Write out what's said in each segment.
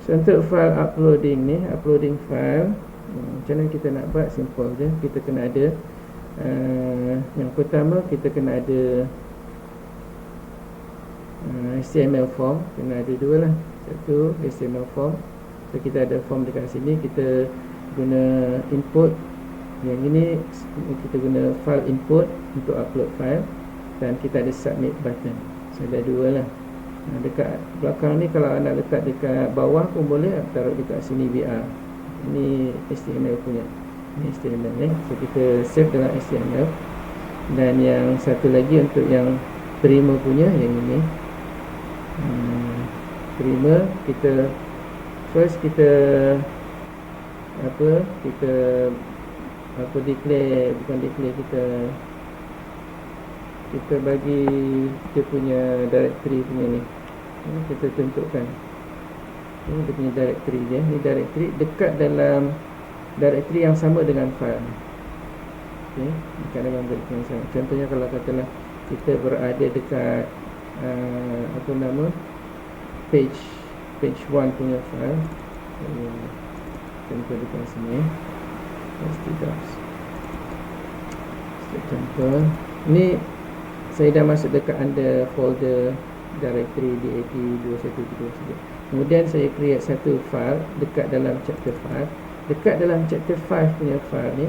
So untuk file uploading ni, uploading file, macam mana kita nak buat? Simple je. Kita kena ada yang pertama, kita kena ada HTML form. Kena ada dua lah. Satu HTML form. So kita ada form dekat sini, kita guna input. Yang ini kita guna file input untuk upload file, dan kita ada submit button. So ada dua lah. Dekat belakang ni kalau nak letak dekat bawah pun boleh, taruh dekat sini VR. Ini HTML punya. Ini HTML ni. So kita save dalam HTML. Dan yang satu lagi untuk yang primer punya, yang ini. Primer, kita first kita declare, bukan declare, kita bagi dia punya directory punya ni. Kita tentukan ini dia punya directory dia. Ni directory dekat dalam directory yang sama dengan file. Okey, dekat dalam directory yang sama. Contohnya kalau katalah kita berada dekat page 1 punya file. Contoh dekat sini. Contoh ni saya dah masuk dekat under folder directory DAP 2132. Kemudian saya create satu file dekat dalam chapter 5. Dekat dalam chapter 5 punya file ni,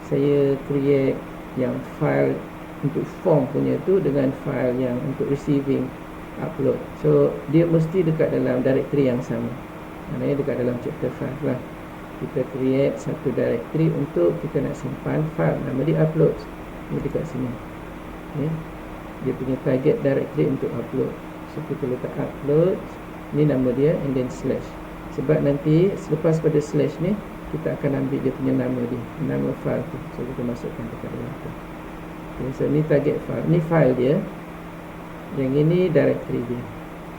saya create yang file untuk form punya tu dengan file yang untuk receiving upload. So dia mesti dekat dalam directory yang sama. Maknanya dekat dalam chapter 5 lah. Kita create satu directory untuk kita nak simpan file, nama dia upload. Ini dekat sini. Okay. Dia punya target directory untuk upload. So kita letak upload, ni nama dia, and then slash. Sebab nanti selepas pada slash ni, kita akan ambil dia punya nama dia, nama file tu. So kita masukkan dekat dalam tu. Okay, so ni target file, ni file dia. Yang ini directory dia.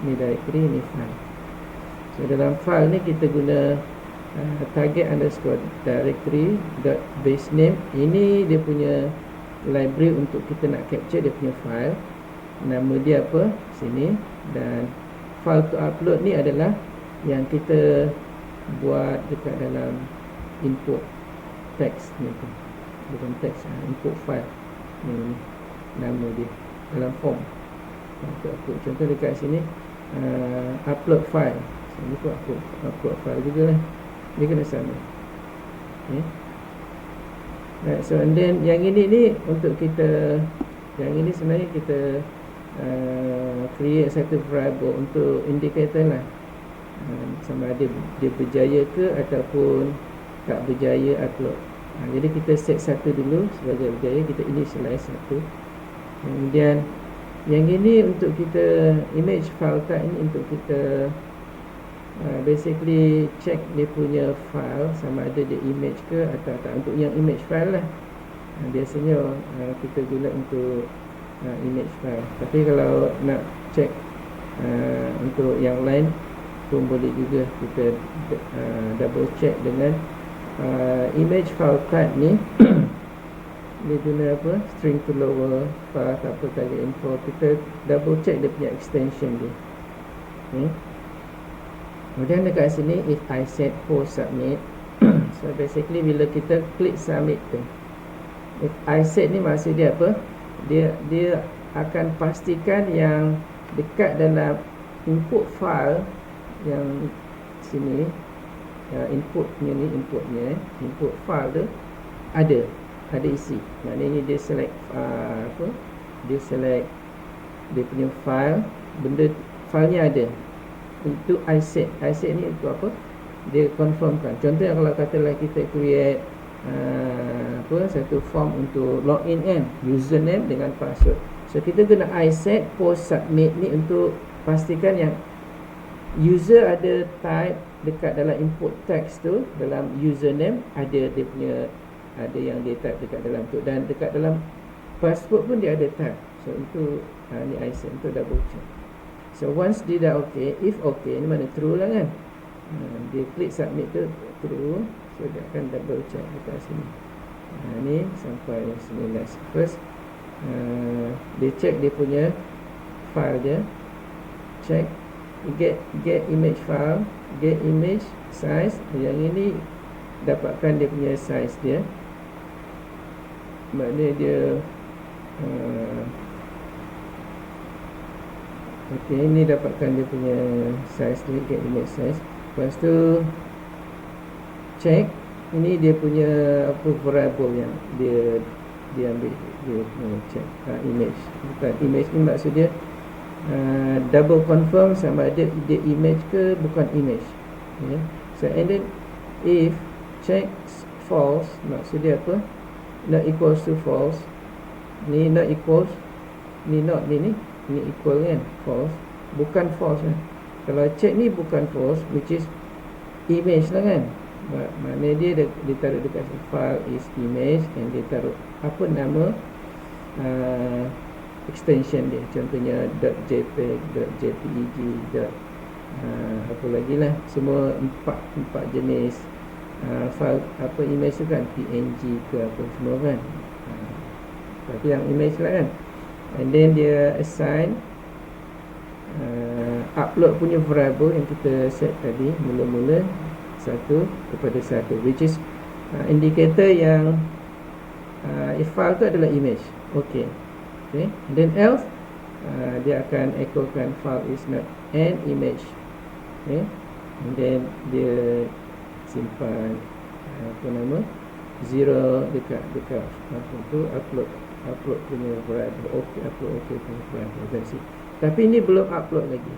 Ni directory, ni file. So dalam file ni kita guna target underscore directory dot base name. Ini dia punya library untuk kita nak capture dia punya file. Nama dia apa? Sini. Dan file to upload ni adalah yang kita buat dekat dalam input text ni tu. Bukan text, input file ni, nama dia dalam form untuk upload. Contoh dekat sini upload file. So ni pun upload file juga lah. Dia kena sama. Okay. Right, so and then yang ini ni untuk kita, yang ini sebenarnya kita create satu variable untuk indicator lah, sama ada dia berjaya ke ataupun tak berjaya upload. Jadi kita set satu dulu sebagai berjaya, kita initialize satu. Kemudian yang ini untuk kita image file type ni untuk kita basically check dia punya file sama ada dia image ke atau tak. Untuk yang image file lah, biasanya kita guna untuk image file. Tapi kalau nak check untuk yang lain pun boleh juga, kita double check dengan image file type ni. Dia guna apa, string to lower path, apa target info. Kita double check dia punya extension dia. Okay. Kemudian dekat sini if I set post submit. So basically bila kita klik submit tu, if I set ni maksud dia apa? Dia akan pastikan yang dekat dalam input file yang sini, inputnya ni, input file tu ada isi. Maknanya dia select dia select dia punya file, benda filenya ada. Itu I set ni untuk apa? Dia confirmkan. Contohnya kalau katalah kita create satu form untuk login kan, username dengan password. So kita guna I set post submit ni untuk pastikan yang user ada type dekat dalam input text tu, dalam username ada dia punya, ada yang dia type dekat dalam tu, dan dekat dalam password pun dia ada type. So itu ni I set untuk double check. So once dia dah okay, if okay ni mana true lah kan, dia klik submit tu true. So dia akan double check dekat sini. Ni sampai yang sini last. First dia check dia punya file dia, check get image file, get image size. Yang ini dapatkan dia punya size dia, maknanya dia okey, ini dapatkan dia punya size dia, get image size. Lepas tu check, ini dia punya apa variable yang dia ambil, dia check image. Bukan image ni maksud dia double confirm sama ada dia image ke bukan image. Okay. So and then if check false, maksud dia apa? Not equals to false. Ni not equals, ni not, ni equal kan, false. Bukan false kan. Kalau check ni bukan false, which is image lah kan. Maknanya dia taruh dekat file is image, and dia taruh apa nama extension dia, contohnya .jpeg, .jpeg, apa lagi lah, semua empat jenis file apa image tu kan, png ke apa semua kan, tapi yang image lah kan. And then dia assign upload punya variable yang kita set tadi mula-mula 1 kepada 1, which is indicator yang if file tu adalah image. Okay. Okay. And then else dia akan echokan file is not an image. Okay. And then dia simpan apa nama 0 dekat apa tu upload punya variable. Okay, upload punya variable. That's it. Tapi ini belum upload lagi.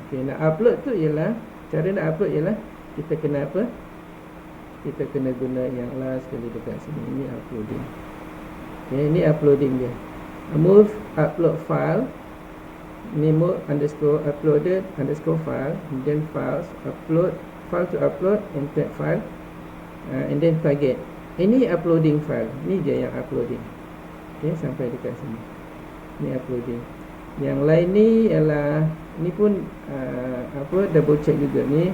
Okay, nak upload tu ialah, cara nak upload ialah kita kena apa? Kita kena guna yang last sekali dekat sini. Ini uploading. Okay, ini uploading dia. Move upload file, ni move underscore uploaded underscore file, and then files upload, file to upload, enter file, and then target. Ini uploading file, ni dia yang uploading. Okay, sampai dekat sini. Ni uploading. Yang lain ni ialah, ni pun apa, double check juga ni.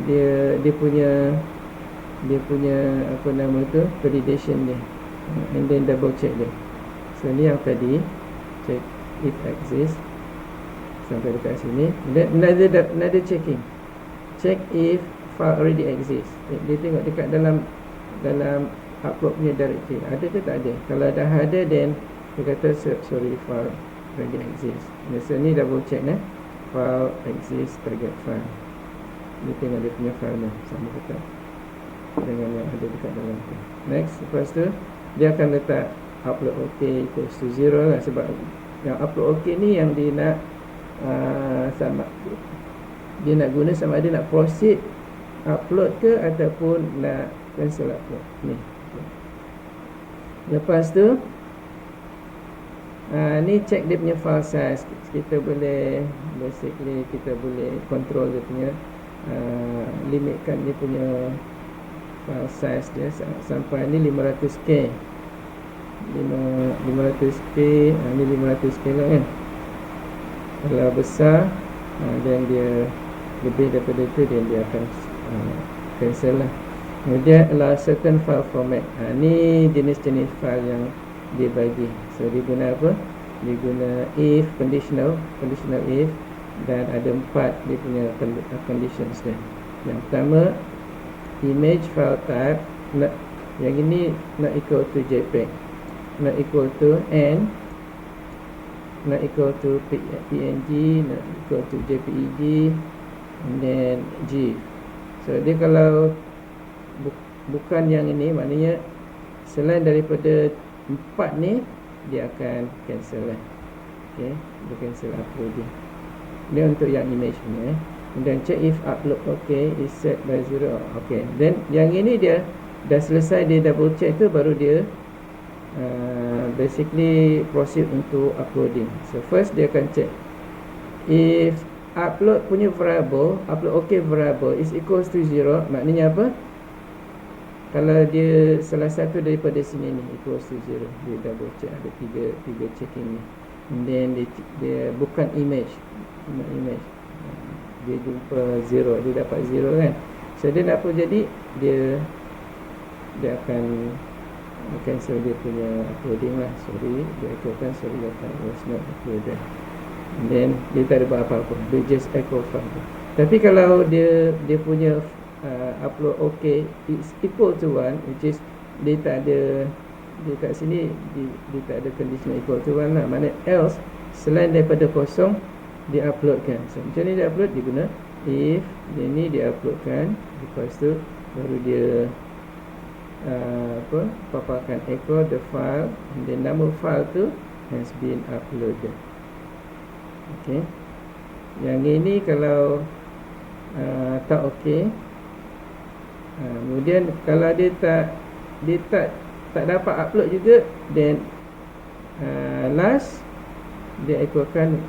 Dia punya apa nama tu, validation dia, and then double check dia. So ni yang tadi, check if exists, sampai dekat sini. Then another checking, check if file already exists. Dia tengok dekat dalam upload punya directory ada ke tak ada. Kalau dah ada, then dia kata sorry, file already exists. So ni double check file exists, target file. Dia tengok dia punya file ni sama ke tak dengan yang ada dekat dalam tu. Next, lepas tu dia akan letak upload OK equals to 0 lah, sebab yang upload OK ni yang dia nak dia nak guna sama ada nak proceed upload ke ataupun nak cancel upload ni. Lepas tu ni check dia punya file size. Kita boleh basically kita boleh control dia punya limitkan dia punya file size dia sampai ni 500k. 500k, ni 500k lah kan. Kalau besar dan dia lebih daripada itu, dan dia akan cancel lah. Kemudian allow certain file format. Ni jenis-jenis file yang dia bagi. So dia guna apa? Dia guna if, conditional if, dan ada 4 dia punya conditions dia. Yang pertama, image file type, yang ini not equal to JPEG, not equal to N, not equal to PNG, not equal to JPEG, and then G. So dia kalau bukan yang ini, maknanya selain daripada 4 ni, dia akan cancel lah. Okay, dia cancel uploading. Ini untuk yang image punya. Dan check if upload okay is set by 0. Okay, then yang ini dia dah selesai, dia double check tu, baru dia basically proceed untuk uploading. So first dia akan check if upload punya variable, upload okay variable is equals to 0, maknanya apa? Kalau dia salah satu daripada sini ni equals to 0, dia double check, ada tiga checking ni. And then dia bukan image, dia jumpa 0, dia dapat 0 kan. So dia nak apa jadi, dia akan cancel dia punya uploading lah. Sorry, dia echokan sorry your file was not uploaded. And then dia tak ada buat apa-apa, dia just echo file tu. Tapi kalau dia punya upload okay, it's equal to 1, which is dia tak ada, dia kat sini dia tak ada condition equal to 1 lah. Maknanya else selain daripada kosong dia uploadkan. So macam ni dia upload, dia guna if dia ni dia uploadkan, lepas tu baru dia paparkan echo the file, and then nama file tu has been uploaded. Okay. Yang ini kalau tak okey, kemudian kalau dia tak dapat upload juga, then last dia echokan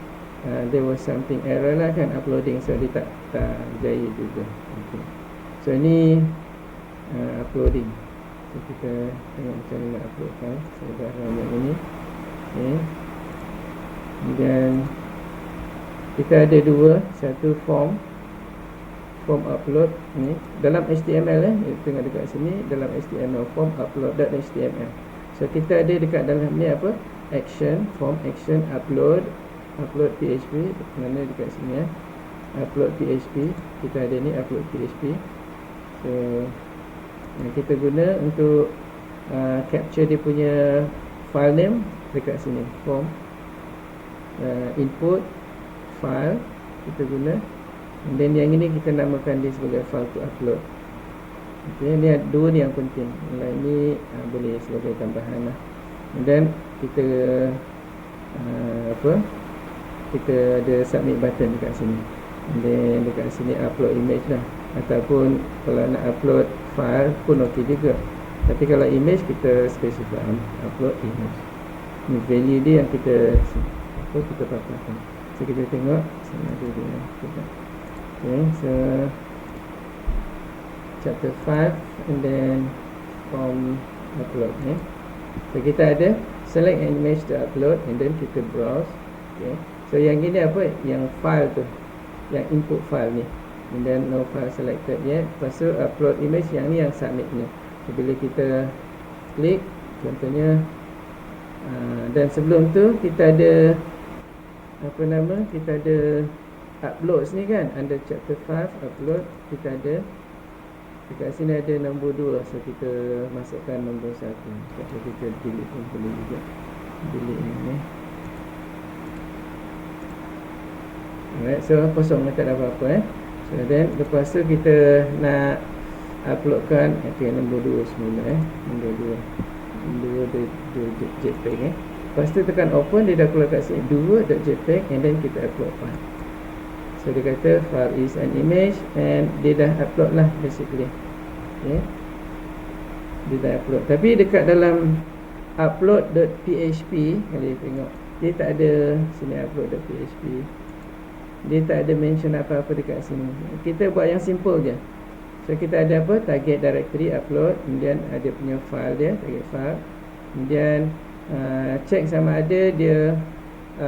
there was something error lah kan, uploading, so dia tak jaya juga. Okay. So ni uploading. So kita tengok macam mana nak uploadkan saudara yang ini. Okay. Dan kita ada dua, satu form upload ni dalam HTML tengok dekat sini, dalam HTML form upload.html. So kita ada dekat dalam ni apa, action, form action, upload PHP, mana dekat sini upload PHP, kita ada ni upload PHP. So kita guna untuk capture dia punya file name dekat sini, form input file kita guna, dan yang ini kita namakan dia sebagai file to upload. Okay, ni dua ni yang penting. Yang lain ni boleh sebagai tambahan lah. Dan kita kita ada submit button dekat sini, dan dekat sini upload image lah, ataupun kalau nak upload file pun okey juga. Tapi kalau image kita specify upload image. Ni value dia yang kita paparkan. So kita tengok sini ada dia. Okay, so chapter 5 and then form upload ni. So kita ada select an image to upload, and then kita browse. Okay. So yang ini apa? Yang file tu, yang input file ni, and then no file selected yet. Lepas tu upload image, yang ni yang submit ni. So bila kita klik contohnya, dan sebelum tu kita ada kita ada uploads ni kan, under chapter 5 upload kita ada dekat sini ada nombor 2. So kita masukkan nombor 1. So kita delete pun boleh juga, delete ni. Alright, so kosong, tak ada apa-apa So then lepas tu kita nak uploadkan nombor 2 semula nombor 2 JPEG Lepas tu tekan open, dia dah keluar kat sini 2.jpg, and then kita upload file. So dia kata file is an image, and dia dah upload lah basically. Okay. Dia dah upload. Tapi dekat dalam upload.php, kalau you tengok, dia tak ada sini upload.php. Dia tak ada mention apa-apa dekat sini. Kita buat yang simple je. So kita ada apa? Target directory upload, kemudian ada punya file dia, target file. Kemudian check sama ada dia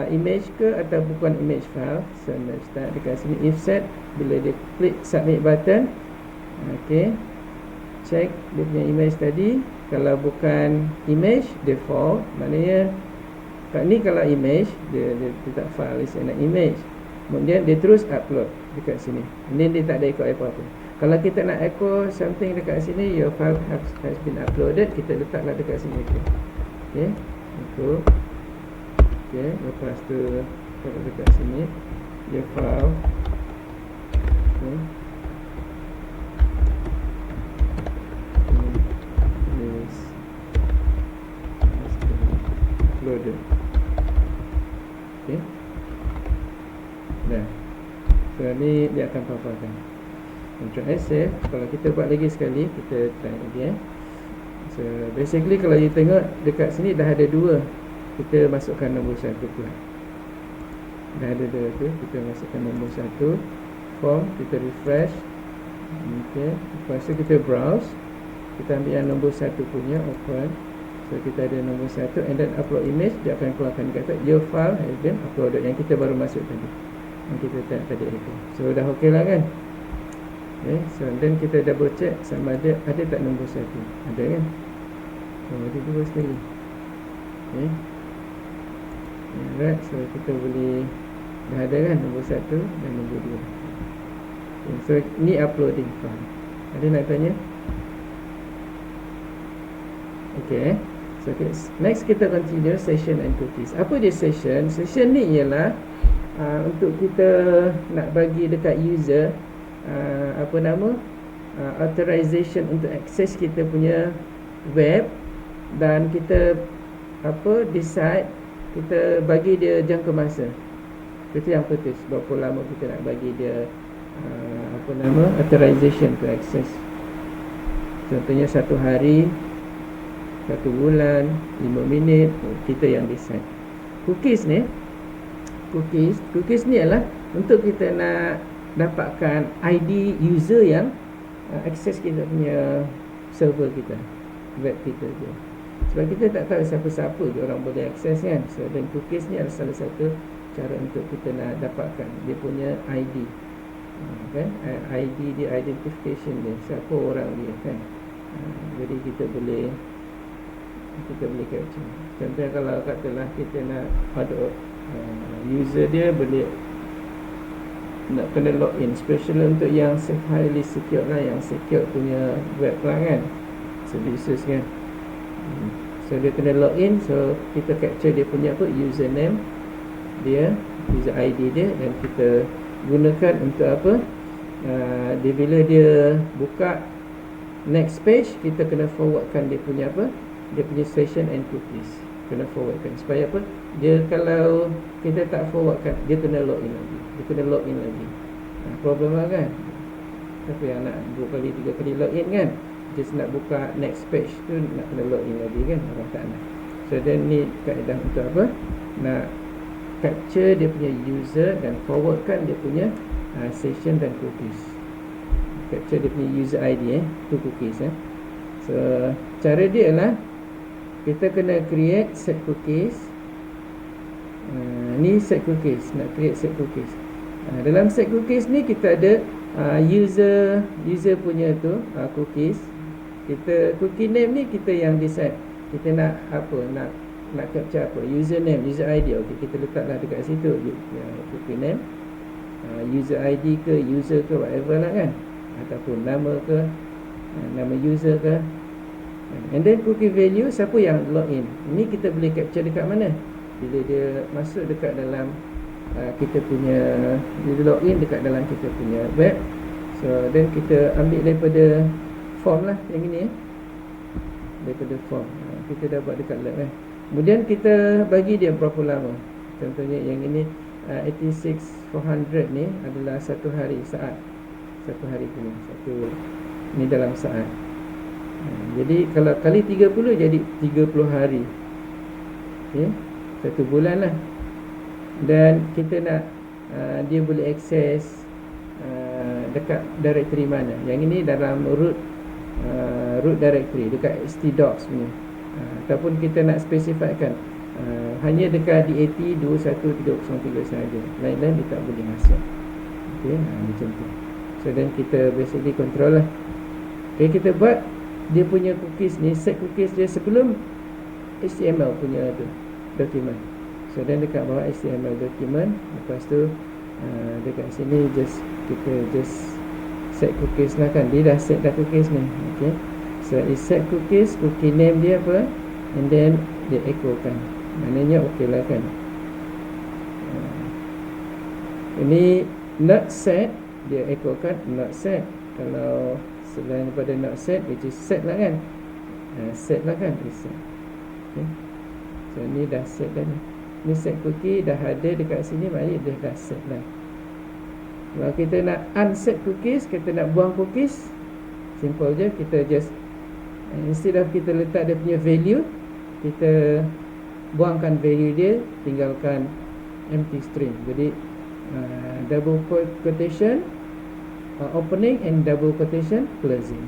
image ke atau bukan image file. So let's start dekat sini if set. Bila dia klik submit button, okay, check dia punya image tadi. Kalau bukan image, default. Maknanya kat ni kalau image, dia tak file, is an image. Kemudian dia terus upload dekat sini. Ini dia tak ada echo apa-apa. Kalau kita nak echo something dekat sini, your file has been uploaded, kita letaklah dekat sini. Okay, echo. Okay, lepas tu kalau dekat sini your file. Okay, is uploaded. Okay. Dah. So ni dia akan paparkan. Ctrl S save. Kalau kita buat lagi sekali, kita try lagi So basically kalau you tengok dekat sini dah ada 2. Kita masukkan nombor 1 pula. Dah ada 2 tu, kita masukkan nombor 1. Form, kita refresh. Okay. Lepas tu kita browse. Kita ambil yang nombor 1 punya, open. So kita ada nombor 1, and then upload image. Dia akan keluarkan kata your file has been uploaded, yang kita baru masuk tadi, yang kita tengok tadi itu. So dah ok lah kan. Okay, so then kita double check sama ada tak nombor 1. Ada kan? So ada 2 sekali. Okay. Alright, so kita boleh dah ada kan nombor 1 dan nombor 2. So ni uploading file. Ada nak tanya? Okay. So next kita continue session and cookies. Apa dia session? Session ni ialah untuk kita nak bagi dekat user authorization untuk akses kita punya web, dan kita decide, kita bagi dia jangka masa. Itu yang putus, berapa lama kita nak bagi dia authorization to access. Contohnya 1 hari, 1 bulan, 5 minit, kita yang decide. Cookies ni adalah untuk kita nak dapatkan ID user yang akses kita punya server kita, web kita je. Sebab kita tak tahu siapa-siapa je orang boleh akses kan. So dan cookies ni adalah salah satu cara untuk kita nak dapatkan dia punya ID, kan? ID dia, identification dia, siapa orang dia, kan? Jadi kita boleh capture. Contohnya kalau katalah kita nak ada user dia boleh nak kena login, especially untuk yang highly secure lah, yang secure punya web lah kan, services kan. So dia kena login, so kita capture dia punya username dia, user ID dia, dan kita gunakan untuk dia bila dia buka next page, kita kena forwardkan dia punya dia punya session and cookies, kena forwardkan. Supaya dia kalau kita tak forwardkan, dia kena login lagi, problem lah kan. Tapi yang nak 2 kali 3 kali login kan, just nak buka next page tu nak kena login lagi kan, orang tak nak. So then ni kaedah untuk nak capture dia punya user dan forwardkan dia punya session dan cookies. Capture dia punya user ID tu cookies. So cara dia lah, kita kena create set cookies. Ni set cookies, nak create set cookies. Dalam set cookies ni kita ada user punya tu cookies. Kita cookie name ni kita yang decide. Kita nak nak capture username, user ID. Okey, kita letaklah dekat situ cookie name, user ID ke user ke whatever lah kan, ataupun nama ke, nama user ke. And then cookie value, siapa yang login. Ini kita boleh capture dekat mana? Bila dia masuk dekat dalam kita punya, dia login dekat dalam kita punya web. So then kita ambil daripada form lah yang ini daripada form. Kita dah buat dekat lab Kemudian kita bagi dia berapa lama. Contohnya yang ini 86400 ni adalah 1 hari saat. 1 hari punya, ni dalam saat. Jadi kalau kali 30 jadi 30 hari. Okay, 1 bulan lah. Dan kita nak dia boleh akses dekat directory mana. Yang ini dalam root directory, dekat htdocs punya. Ataupun kita nak spesifikkan hanya dekat DAT 21303 sahaja, lain-lain dia tak boleh masuk. Okay, macam tu. So then kita basically control lah. Okay, kita buat dia punya cookies ni, set cookies dia sebelum HTML punya tu dokumen. So then dekat bawah HTML dokumen, lepas tu dekat sini kita set cookies lah kan. Dia dah set dah cookies ni. Okay, so set cookies, cookie name dia apa, and then dia echo kan, maknanya okey lah kan. Ini not set, dia echo kan not set. Kalau selain daripada not set, which is set lah kan, set lah kan, is set. Okay, so ni dah set dah ni. Ni set cookie dah ada dekat sini, maknanya dia dah set lah. Kalau kita nak unset cookies, kita nak buang cookies, simple je, kita just instead of kita letak dia punya value, kita buangkan value dia, tinggalkan empty string. Jadi double quotation opening and double quotation closing.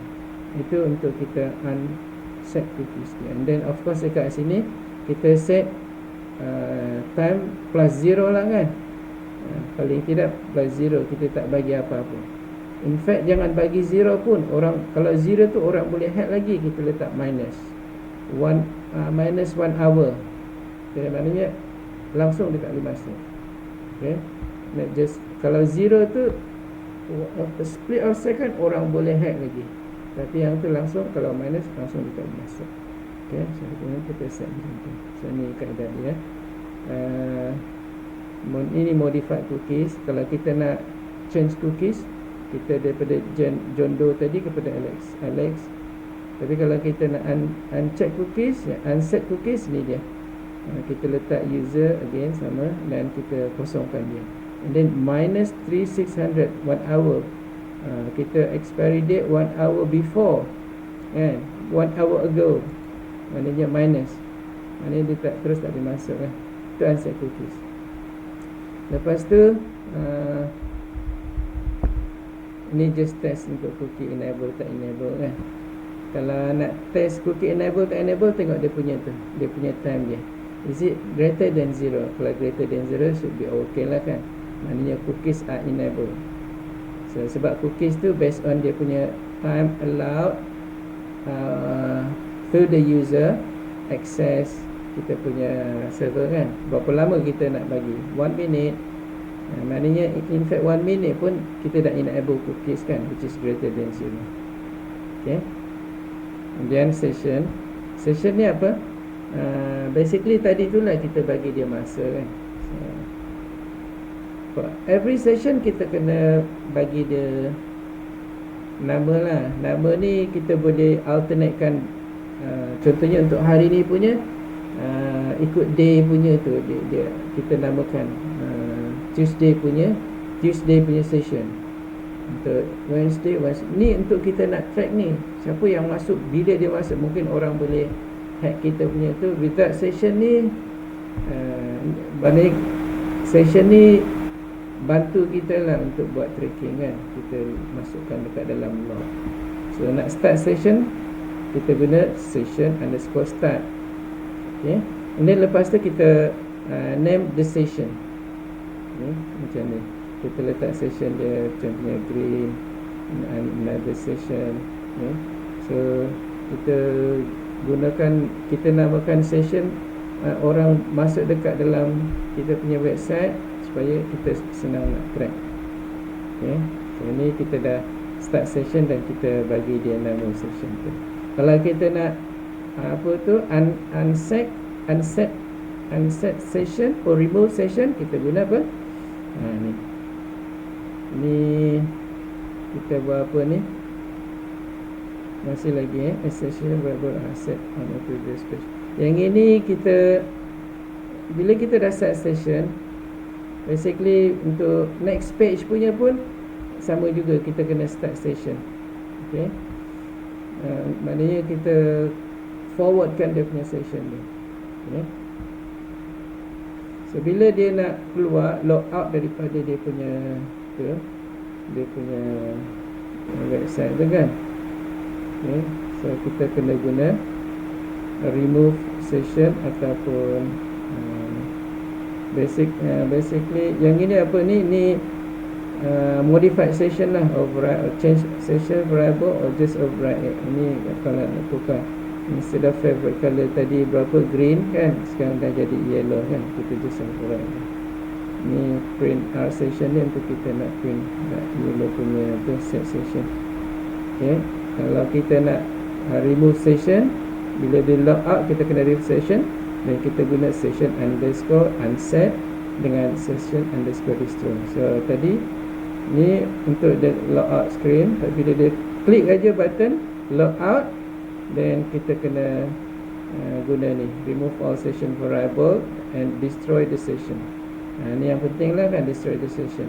Itu untuk kita unset cookies dia. And then of course dekat sini kita set time plus 0 lah kan. Paling tidak plus 0, kita tak bagi apa-apa. In fact jangan bagi 0 pun. Orang kalau 0 tu orang boleh hack lagi. Kita letak minus 1 hour. Okay, maknanya langsung dekat 5 set. Okay, not just, kalau 0 tu a split of second orang boleh hack lagi, tapi yang tu langsung kalau minus langsung dekat masuk. Okay, so kita set macam tu. So ni kaedah dia. Ini modified cookies. Kalau kita nak change cookies, kita daripada John Doe tadi kepada Alex. Tapi kalau kita nak uncheck cookies, unset cookies, ni dia. Kita letak user again sama, dan kita kosongkan dia. And then minus 3600 1 hour. Kita expiry date 1 hour before, kan, 1 hour ago, maknanya minus, maknanya dia terus tak boleh masuk kan. Itu unset cookies. Lepas tu ini just test untuk cookie enable tak enable kan. Kalau nak test cookie enable tak enable, tengok dia punya tu, dia punya time dia. Is it greater than 0? Kalau greater than 0 should be okay lah kan. Maknanya cookies are enabled. So sebab cookies tu based on dia punya time allowed through the user access kita punya server kan. Berapa lama kita nak bagi? 1 minute. Maknanya in fact 1 minute pun kita dah enable cookies kan, which is greater than 0. Okay. Kemudian session ni apa? Basically tadi tu lah kita bagi dia masa kan. So, for every session kita kena bagi dia nama lah. Nama ni kita boleh alternatekan. Contohnya untuk hari ni punya ikut day punya tu dia kita namakan Tuesday punya session. Untuk Wednesday ni untuk kita nak track ni siapa yang masuk, bila dia masuk. Mungkin orang boleh hack kita punya tu without session ni. Balik session ni bantu kita lah untuk buat tracking kan. Kita masukkan dekat dalam log. So nak start session, kita guna session underscore start. Okay. And then lepas tu kita name the session. Okay. Macam ni kita letak session dia, contohnya green, another session. Okay. So kita gunakan, kita namakan session orang masuk dekat dalam kita punya website supaya kita senang nak track. Okay. So ni kita dah start session dan kita bagi dia nama session tu. Kalau kita nak apa tu unset session or remove session, kita guna apa? Ni kita buat apa ni? Masih lagi session variable set on the previous page. Yang ini kita bila kita dah set session, basically untuk next page punya pun sama juga, kita kena start session. Okay. Maknanya kita forwardkan dia punya session ni. Okay. So bila dia nak keluar, log out daripada dia punya website tu kan. Okay. So kita kena guna remove session ataupun basically yang ini apa ni modified session lah, override, change session variable or just override. Ini kalau nak tukar, instead of favorite color tadi berapa green kan, sekarang dah jadi yellow kan, kita just override. Ni print R session ni untuk kita nak print yellow punya tu set session. Okay. Kalau kita nak remove session, bila dia log out kita kena remove session, dan kita guna session underscore unset dengan session underscore restore. So tadi ni untuk the log out screen, tapi bila dia klik aja button log out, then kita kena guna ni remove all session variable and destroy the session. Ni yang penting lah kan, destroy the session.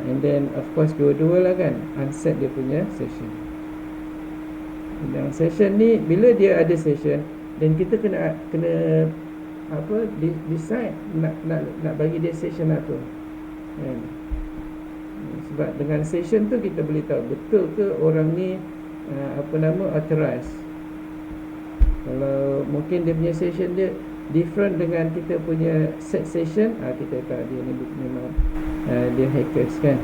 And then of course dua-dua lah kan, unset dia punya session. Dan session ni bila dia ada session, dan kita kena apa decide nak bagi dia session apa kan? Sebab dengan session tu kita boleh tahu betul ke orang ni authorized. Kalau mungkin dia punya session dia different dengan kita punya set session, kita tahu dia ni memang dia hackers kan.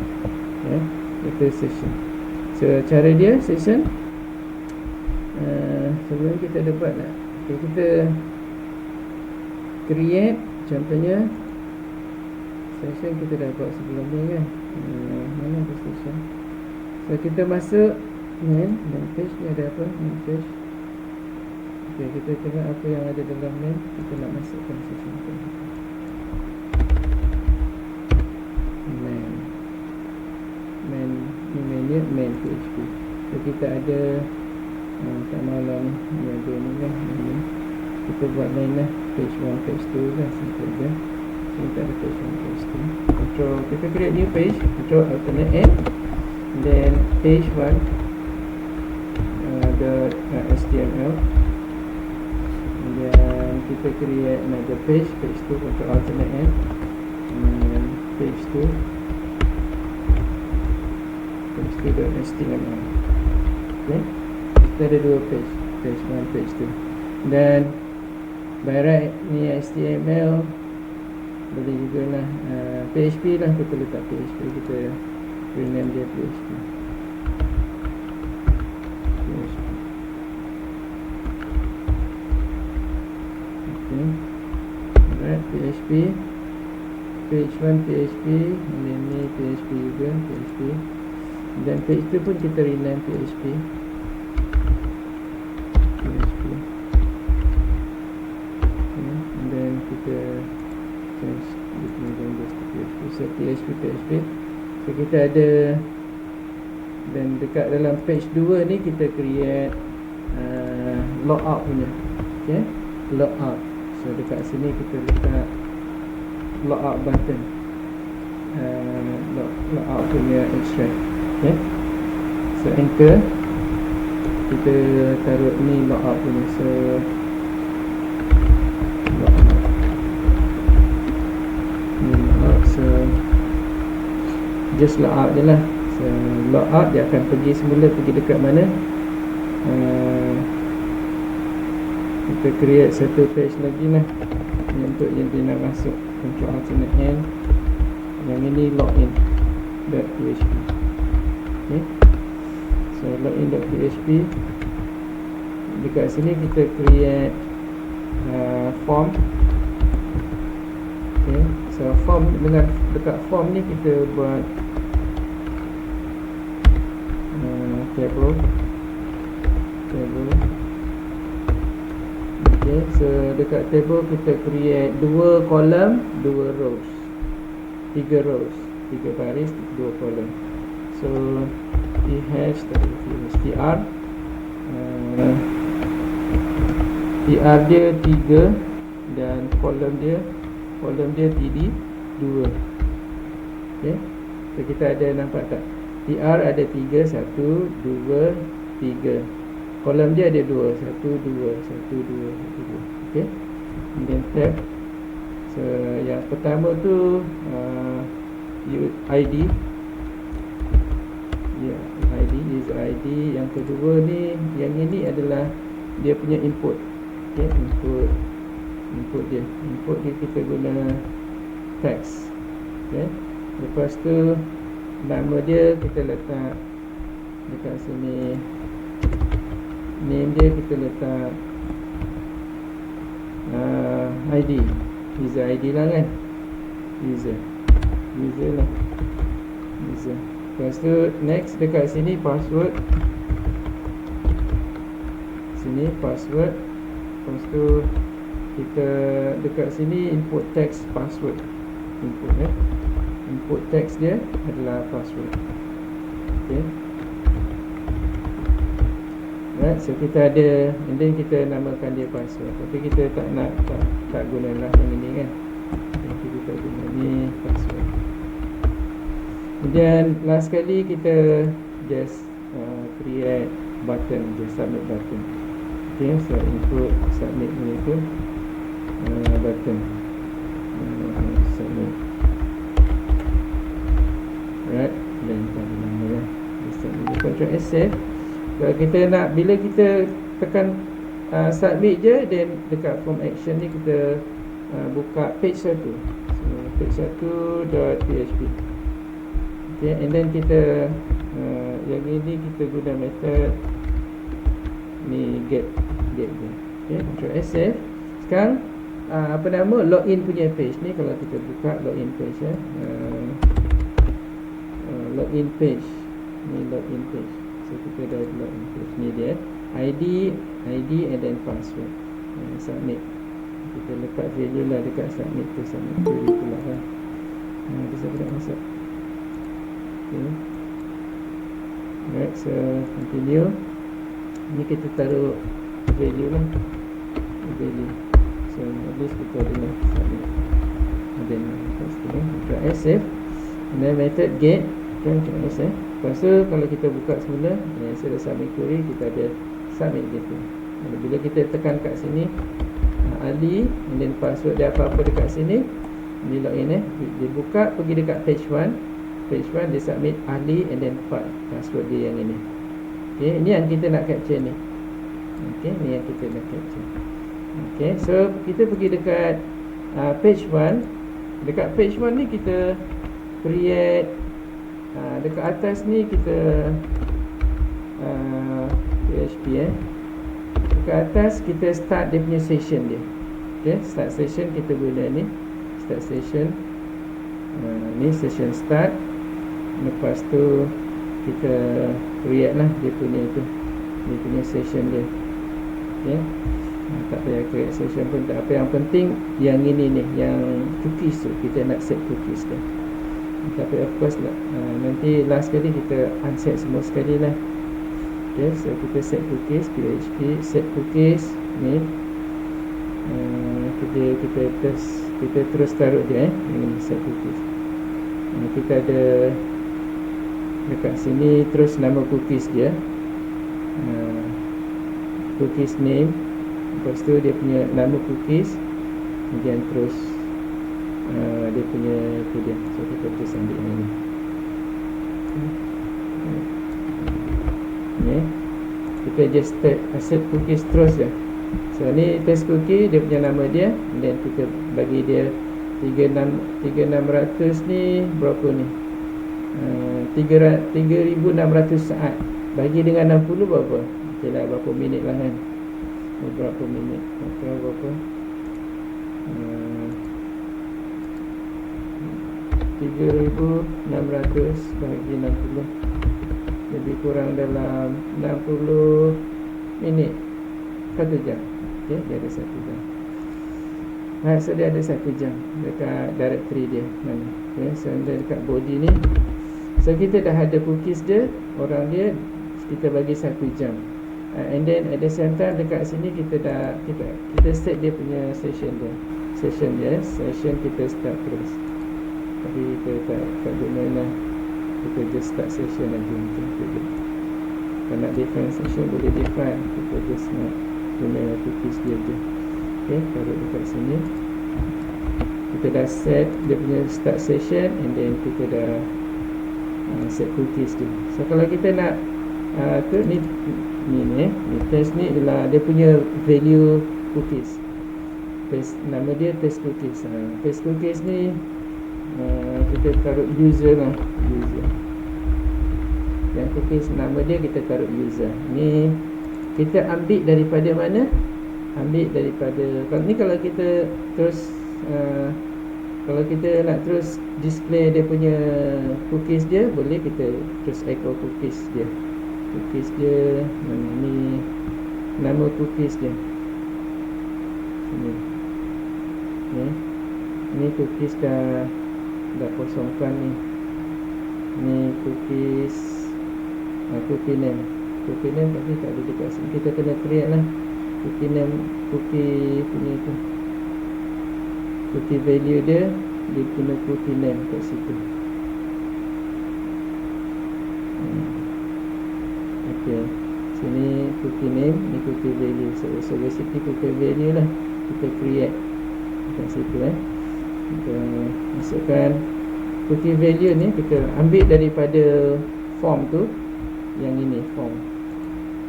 Itu session. So cara dia session, sebelum kita dapat kita create, contohnya session kita dah buat sebelum ni kan. Mana position? So kita masuk main page ni ada apa? Main page. Okay, kita tengok apa yang ada dalam main. Kita nak masukkan sesuatu. Main PHP. So kita ada kat malam ni ada ni lah ni. Kita buat main lah page 1, page 2 lah simple je. So kita ada page 1, page 2. Control, kita create new page, control alternate N, then page 1 .html, dan kita create another page 2, control alternate N, and page 2 .html. Okay, kita ada dua page 1, page 2, dan by right ni HTML boleh jugalah PHP lah, kita letak PHP, kita rename dia PHP. Okay, alright, PHP page 1 PHP, dan ni PHP juga, PHP, dan page 2 pun kita rename PHP. And then kita change between language to PHP. So PHP. So kita ada, dan dekat dalam page 2 ni kita create logout punya. Okay, logout. So dekat sini kita letak logout button, logout punya extract. Okay, so enter, kita taruh ni logout punya. So so just logout je lah. So logout dia akan pergi semula, pergi dekat mana, kita create satu page lagi lah untuk yang dia nak masuk. Control alternate N, yang ini login.php. Okay, so login.php. Dekat sini kita create form. Okay, so form, dengan dekat form ni kita buat table. Okay, so dekat table kita create 2 kolom, 2 rows, 3 rows, 3 baris, 2 kolom. So tr tr dia 3, dan kolom dia td 2. Okay, so kita ada, nampak tak, tr ada 3, 1, 2, 3. Kolom dia ada 2, 1, 2, 1, 2, 1, 2. Okay, and then tab. So yang pertama tu ID, user ID. Yang kedua ni, yang ini adalah dia punya input. Okay, input dia kita guna text. Okay, lepas tu nama dia kita letak dekat sini, name dia kita letak ID, user ID lah kan, user lah, user. Lepas tu next, dekat sini password, lepas tu kita dekat sini input text password, input text dia adalah password. Okay, right, so kita ada, and then kita namakan dia password, tapi kita tak guna lah yang ini kan, jadi kita guna ni password. Kemudian last sekali kita just create button, just submit button. Okay, so input submit ni tu button, submit. Right, dan tadi nama lah, submit. Control S save. Kalau kita nak, bila kita tekan submit je, then dekat form action ni kita buka page 1. So page 1.php. Okay, and then kita yang ini kita guna method ni get je. Okay, control S save. Sekarang apa nama, login punya page ni, kalau kita buka login page login page. Ni login page. So kita dah login page. Ni dia ID and then password. Submit. Kita letak value lah dekat submit tu, submit query pula kan. Dia siapa nak masuk. Okay. Alright, so continue. Ni kita taruh value lah, value. So habis kita ada submit. Dan kita save. And then method get kan, kita save. Lepas tu kalau kita buka semula, saya dah submit query, kita ada submit gitu. Bila kita tekan kat sini Ali, and then password dia apa-apa dekat sini, di login dia buka, pergi dekat page 1. Page 1 dia submit Ali and then password dia yang ini. Okay, ini yang kita nak capture ni. Okay, ni yang kita nak capture. Okay, so kita pergi dekat page 1. Dekat page 1 ni kita create, dekat atas ni kita PHP dekat atas kita start dia punya session dia. Okay, start session kita guna ni, start session. Ni session start. Lepas tu kita create lah dia punya tu, dia punya session dia. Okay, tak payah create session pun tak apa, yang penting yang ini ni, yang cookies tu, kita nak set cookies tu. Tapi of course nanti last kali kita unset semua sekali lah. Okay, so kita set cookies, PHP set cookies ni. Kita terus taruh dia ini set cookies. Kita ada dekat sini terus nama cookies dia, cookies name. Lepas tu dia punya nama cookies, kemudian terus dia punya tu dia. So kita terus ambil yang ini. Ni kita just set cookies terus je. So ni test cookie, dia punya nama dia, dan kita bagi dia 3600 ni berapa ni, 3600 saat bagi dengan 60 berapa? Okay lah, berapa minit lah kan, berapa minit, berapa 3600 bagi 60, lebih kurang dalam 60 minit, 1 jam. Okay, dia ada 1 jam. So dia ada 1 jam dekat directory dia mana. Okay, so dekat body ni, so kita dah ada cookies dia, orang dia, kita bagi 1 jam. And then at the same time dekat sini kita set dia punya session dia. Session kita start terus. Tapi kita tak guna lah, kita just start session lagi. Kalau nak define session boleh define, kita just nak guna cookies dia je. Okay, taruh dekat sini. Kita dah set dia punya start session, and then kita dah set cookies tu. So kalau kita nak ni test ni ialah dia punya value cookies. Nama dia test cookies. Test cookies ni kita taruh user lah, user. Yang cookies nama dia kita taruh user. Ni kita ambil daripada mana? Ambil daripada, kalau kita terus kalau kita nak terus display dia punya cookies dia, boleh kita terus echo cookies dia. Cookies dia ni, nama cookies dia ni cookies dah kosongkan ni. Ni cookies, cookie name tapi tak ada dekat sini, kita kena create lah cookie name, cookie punya tu, cookie value dia punya cookie name kat situ. Okay, sini cookie name, ni cookie value. So basically cookie value lah kita create kat situ. Kita masukkan cookie value ni, kita ambil daripada form tu, yang ini form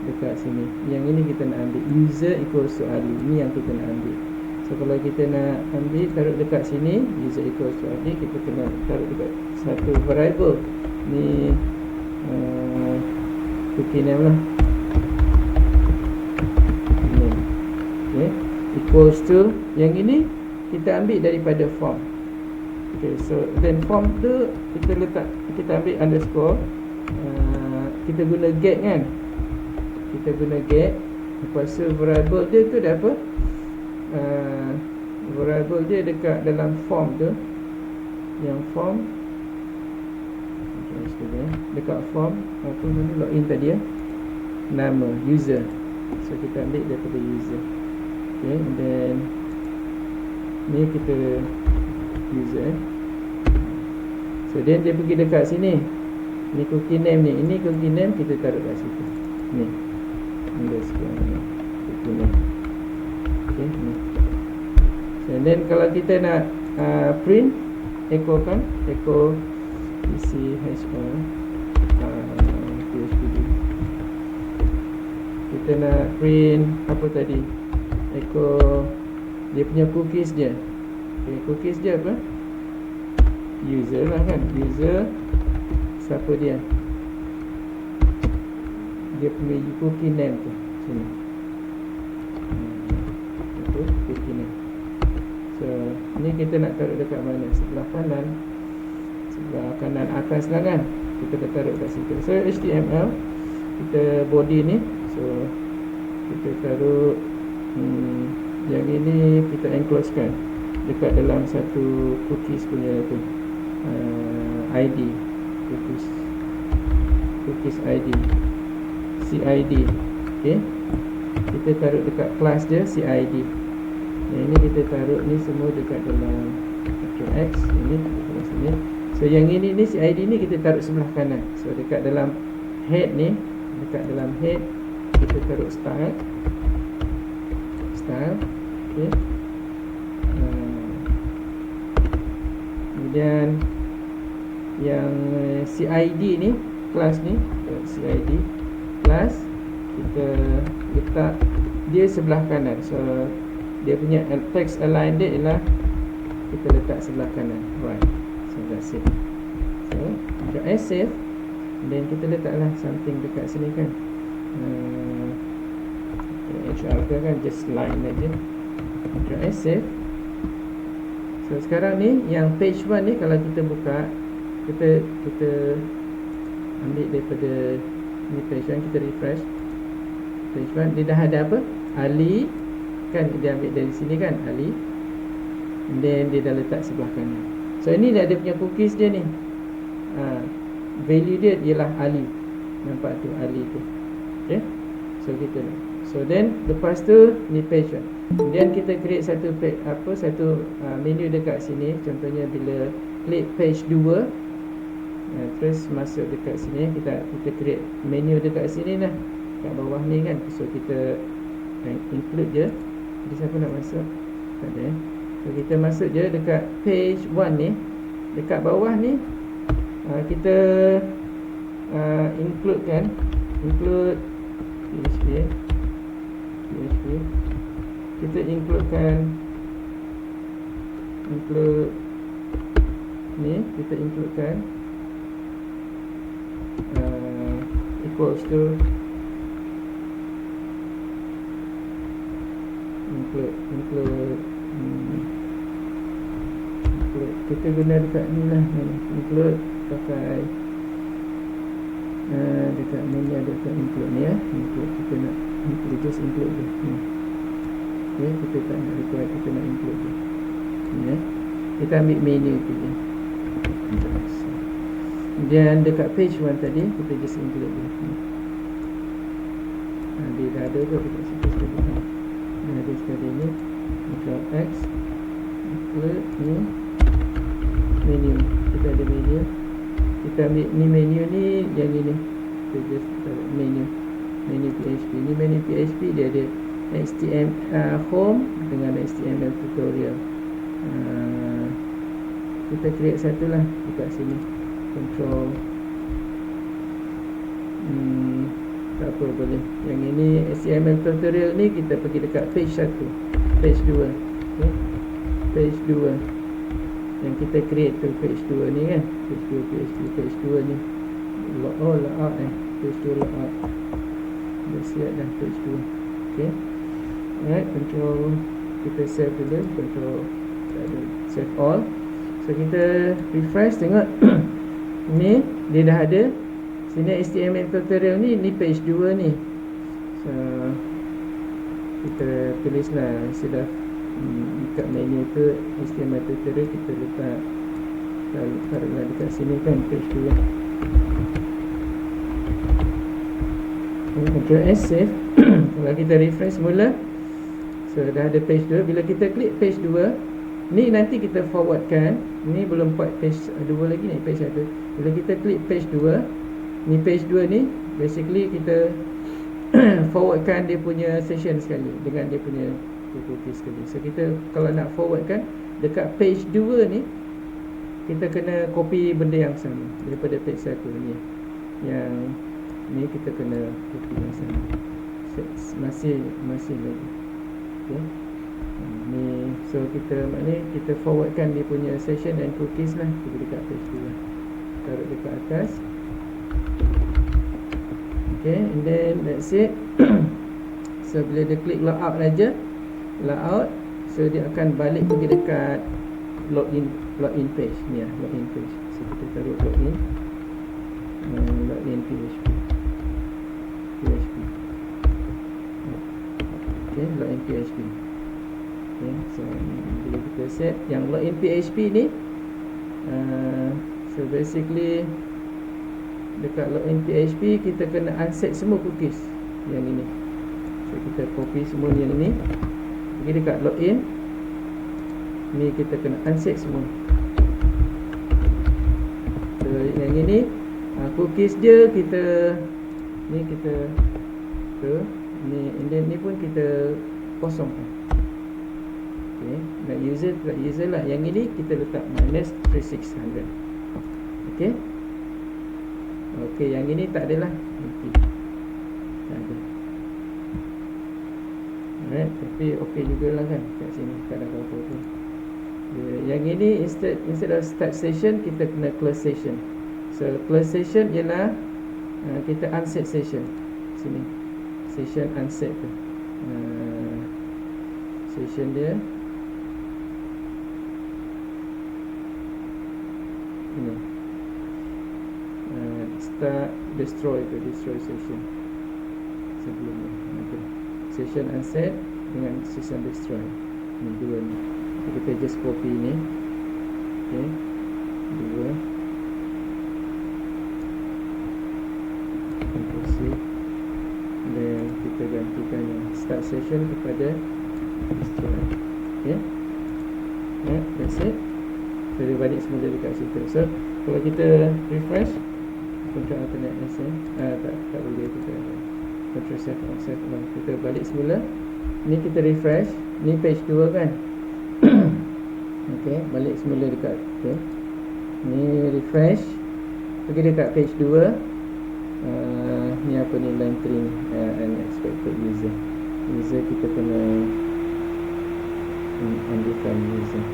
dekat sini. Yang ini kita nak ambil user equals to Ali, ni yang kita nak ambil. So kalau kita nak ambil, taruh dekat sini user equals to Ali, kita kena taruh dekat satu variable ni, cookie name lah, name. Okay, equals to, yang ini kita ambil daripada form. Okay, so then form tu kita ambil underscore, kita guna get kan, kita guna get. Lepas tu variable dia tu dah apa, variable dia dekat dalam form tu, yang form dekat form apa mana login tadi ya, nama user. So kita ambil daripada user. Okay, and then ni kita user. So then dia pergi dekat sini, ni cookie name ni, ini cookie name kita taruh kat situ ni, underscore ni cookie name. Okay, ni. So then kalau kita nak print, echo kan, echo PCHR PHP. Kita nak print apa tadi, echo dia punya cookies dia. Okay, cookies dia apa, user lah kan, user siapa dia, dia punya cookie name tu sini, itu cookie name. So ni kita nak taruh dekat mana, sebelah kanan atas lah kan, kita dah taruh kat situ. So HTML kita body ni, so kita taruh yang ini kita enclose kan dekat dalam satu cookies punya tu, ID, cookies ID, CID. Okay, kita taruh dekat kelas dia CID. Yang ini kita taruh ni semua dekat dalam X, ini dekat sini. So yang ini CID ni kita taruh sebelah kanan. So dekat dalam head ni, dekat dalam head kita taruh style. Okay, kemudian yang CID ni, kelas ni, CID kelas kita letak dia sebelah kanan. So dia punya text align dia ialah kita letak sebelah kanan, right. So that's it. So Ctrl S save, then kita letaklah something dekat sini kan, HR ke kan, just line aja. Ctrl S save. So sekarang ni yang page 1 ni kalau kita buka, kita ambil daripada ni page 1, kita refresh page 1, dia dah ada apa, Ali kan, dia ambil dari sini kan, Ali, and then dia dah letak sebelah kanan. So ini dah ada punya cookies dia ni, value dia ialah Ali, nampak tu Ali tu. Okay, so kita lah. So then lepas tu ni page 1, kemudian kita create satu page, menu dekat sini. Contohnya bila klik page 2, terus masuk dekat sini, kita create menu dekat sini lah, kat bawah ni kan. So kita include je. Jadi siapa nak masuk? Tak ada. So kita masuk je dekat page 1 ni, dekat bawah ni kita include kan, include PHP, kita includekan ni, kita includekan equals to include kita guna dekat ni lah, include pakai dekat menu ada dekat include ni ya, include kita nak include, just include je ni. Okay, kita tak nak require, kita nak include je ni ya. Kita ambil menu tu je. Dan dekat page 1 tadi kita just include je ni. Dia dah ada tu dekat situ sekali ni. Dah ada sekali ni. Ctrl X, include ni menu, kita ada menu. Kita ambil ni menu ni, yang ini kita just menu PHP. Ni menu PHP dia ada HTML home dengan HTML tutorial. Kita create satu lah dekat sini, control tak apa boleh. Yang ini HTML tutorial ni kita pergi dekat page 1, page 2. Okay, page 2 yang kita create tu, page 2 ni kan, page 2 PHP, page 2 ni layout page 2 layout dah siap dah, page 2. Okay, alright, control kita save dulu, control save all. So kita refresh, tengok ni dia dah ada. Sini HTML tutorial ni page 2 ni. So kita tulislah sudah dekat menu tu HTML tutorial, kita letak taruhlah dekat sini kan, page 2. Ctrl S, save. Kalau kita refresh mula, so dah ada page 2. Bila kita klik page 2 ni, nanti kita forwardkan. Ni belum buat page 2 lagi ni, page 1. Bila kita klik page 2, ni page 2 ni basically kita forwardkan dia punya session sekali dengan dia punya cookie sekali. So kita kalau nak forwardkan dekat page 2 ni, kita kena copy benda yang sama daripada page 1 ni. Yang ni kita kena copy yang sama. Masih lagi. Okay. Ni so kita maknanya kita forwardkan dia punya session dan cookies lah dekat page 2. Taruh dekat atas. Okay, and then that's it. So bila dia klik logout aja, logout, so dia akan balik pergi dekat login page ni lah, login page. So kita taruh login PHP. Okay, login PHP. Okay, so bila kita set yang login PHP ni, so basically dekat login PHP kita kena unset semua cookies yang ini. So kita copy semua yang ini, pergi dekat login ni, kita kena unset semua. So yang ini cookies dia kita ni, kita ni, and then ni pun kita kosongkan. Okay, nak user lah. Yang ini kita letak -3600. Okay. Okey, yang ini tak adalah. Okey. Tak ada. Alright, tapi okey jugalah kan kat sini, tak ada apa-apa pun. Yang ini instead of start session, kita kena close session. So close session ialah kita unset session. Sini. Session unset tu. Session dia ini. Start destroy session sebelumnya. Okay. Session unset dengan session destroy. Ni dua ni. Kita just copy ni. Okay. Dua. Ctrl C. Dan kita gantikan yang start session kepada destroy. Okay. Yeah, that's it. So dia balik semula dekat situ. So kalau kita refresh, Ctrl Alternate S, tak boleh kita Ctrl Save on Save on. Kita balik semula. Ni kita refresh. Ni page 2 kan. Okay, balik semula dekat okay. Ni refresh, pergi dekat page 2. Ni apa ni, line 3 unexpected user kita kena ambilkan user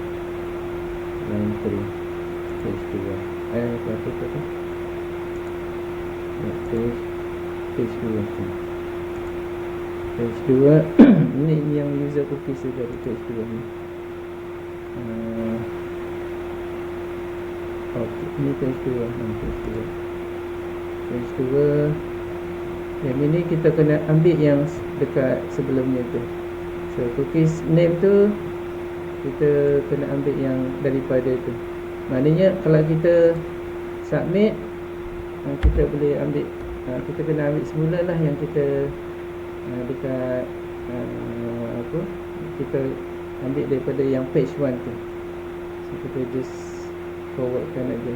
line 3 page 2. Apa page 2 page 2 ini yang user cookies dari page 2 ni. Okay, ini page 2. Page 2 yang ini kita kena ambil yang dekat sebelumnya tu. So cookies name tu kita kena ambil yang daripada tu. Maknanya kalau kita submit, kita boleh ambil, kita kena ambil semula lah yang kita dekat apa, kita ambil daripada yang page 1 tu. So kita just forwardkan aja.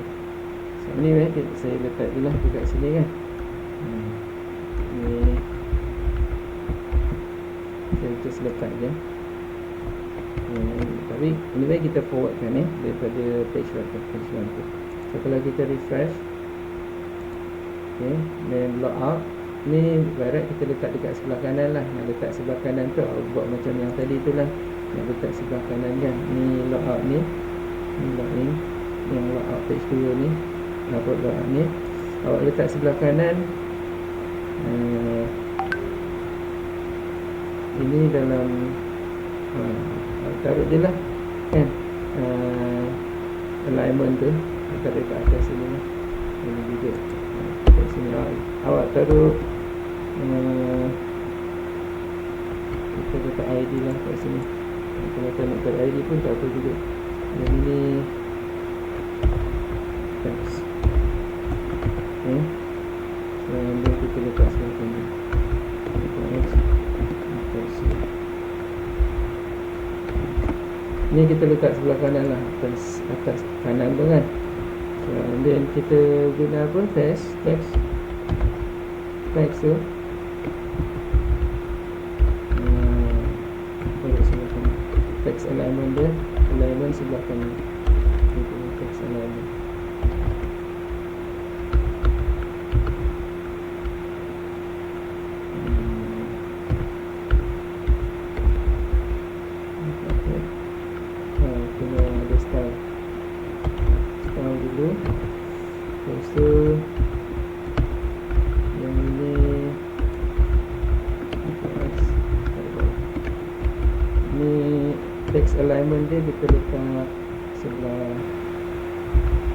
So ni saya letak je lah dekat sini kan. Ni saya just letak je. Tapi anyway kita forwardkan daripada page 1 tu. So kalau kita refresh, okay, then log out. Ni barat kita letak dekat sebelah kanan lah. Nak letak sebelah kanan tu buat macam yang tadi tu lah. Nak letak sebelah kanan kan. Ni log out ni. Ni log in. Yang log out page 2 ni. Buat log out ni. Awak letak sebelah kanan. Ini dalam taruh je lah kan. alignment tu kita dekat atas sini lah. Ini juga dekat sini awak taruh kita letak ID lah kat sini. Kalau tak nak letak ID pun tak apa juga. Yang ini text. Okay. So kita letak sebelah kanan. Ni kita letak sebelah kanan lah, atas kanan tu kan. So then kita guna apa? Text tu sebelah kanan. Text alignment dia, alignment sebelah kanan. Itu text alignment. Dulu. Lepas tu yang ini text alignment dia kita letak sebelah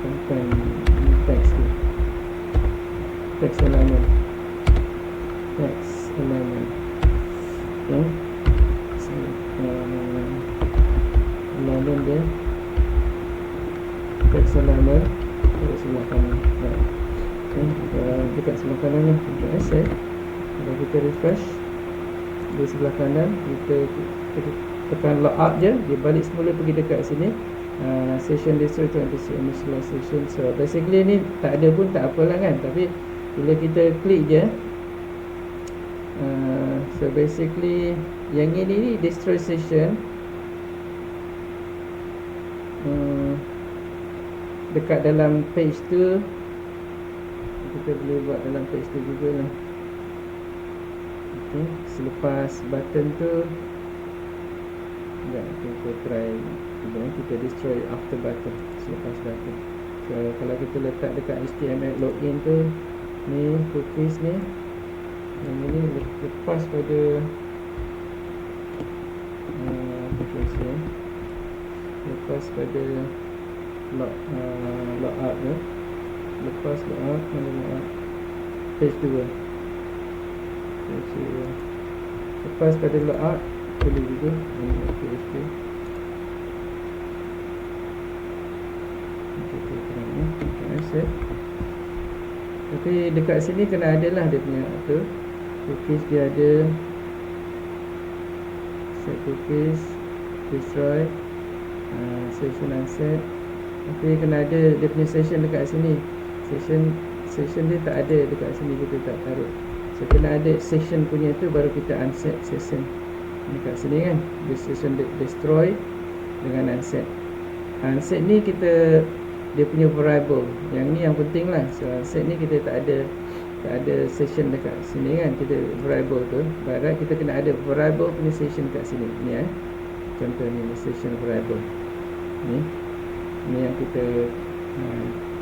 content text tu. Text alignment. Okay. So, alignment dia text alignment dekat sebelah kanan. Okay, dekat sebelah kanan ni kita asset. Kalau kita refresh di sebelah kanan, kita tekan logout je, dia balik semula pergi dekat sini. Session destroy to initialization. So basically ni tak ada pun tak apalah kan, tapi bila kita klik je, so basically yang ini ni destroy session. Dekat dalam page tu kita boleh buat dalam page tu juga lah. Okay, selepas button tu kita try kita destroy after button, selepas button. So kalau kita letak dekat HTML login tu, ni cookies ni, yang ini lepas pada lepas pada logout tu, lepas logout page 2, lepas pada logout boleh juga page 2. Kita asset. Tapi dekat sini kena ada lah dia punya tu cookies, dia ada set cookies, destroy, session unset. Tapi kena ada dia punya session dekat sini. Session dia tak ada dekat sini, kita tak taruh. So kena ada session punya tu baru kita unset session dekat sini kan. The session destroy dengan unset. Unset ni kita dia punya variable. Yang ni yang penting lah. So unset ni kita tak ada session dekat sini kan. Kita variable tu barat kita kena ada variable punya session kat sini. Ni contoh ni session variable. Ni yang kita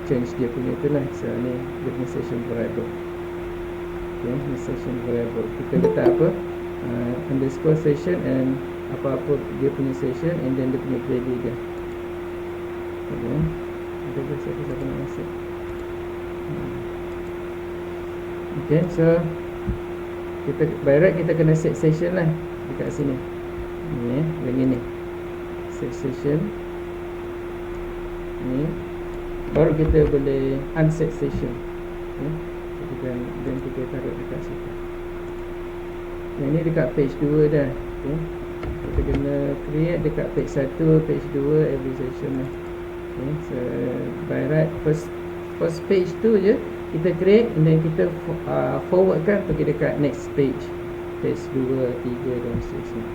change dia punya tu lah. So ni dia punya session variable. Okay, ni session variable. Kita letak apa? Underscore session and apa-apa dia punya session and then dia punya value dia. Okay, ada siapa nak masuk. Okay, so kita by right kita kena set session lah dekat sini. Ni yang ini set session ni, baru kita boleh unset session. Okay, dan kita taruh dekat situ. Yang ni dekat page 2 dah. Okay, kita kena create dekat page 1, page 2 every session lah. Okay, so by right first page tu je kita create and then kita forwardkan pergi dekat next page, page 2, 3 dan seterusnya.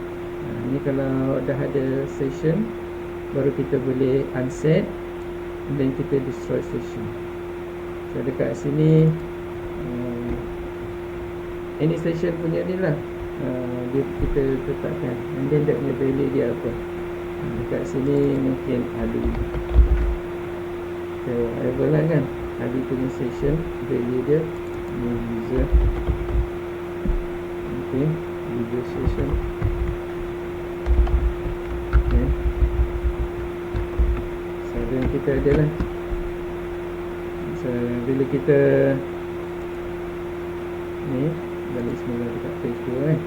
Ni kalau dah ada session baru kita boleh unset and then kita destroy session. So dekat sini any session punya ni lah dia kita letakkan and then dia punya value dia apa. Dekat sini mungkin ada whatever lah kan, ada punya session value dia user. Okay, user session. Okay, saya dan kita adalah bila kita ni balik semula dekat page 2 kan.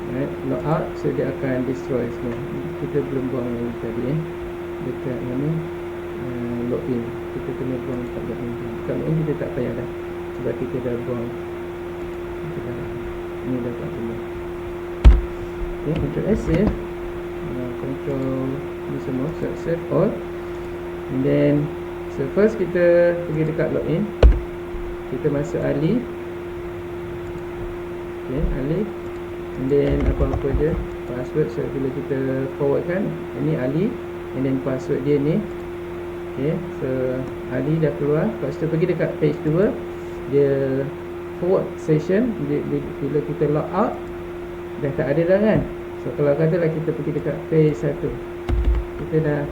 Right, log out, so dia akan destroy semua. Kita belum buang lagi tadi dekat mana login, kita kena buang dekat login. Dekat login kita tak payah dah sebab kita dah buang. Ni dah tak perlu. Okay, Ctrl S ya. Ctrl ni semua, save all. And then so first kita pergi dekat login, kita masuk Ali. Okay, Ali. And then apa-apa je password, so bila kita forward kan, ini Ali, and then password dia ni. Okay, so Ali dah keluar. Lepas tu pergi dekat page 2, dia forward session. Bila kita log out dah tak ada dah kan. So kalau katalah kita pergi dekat page 1, kita dah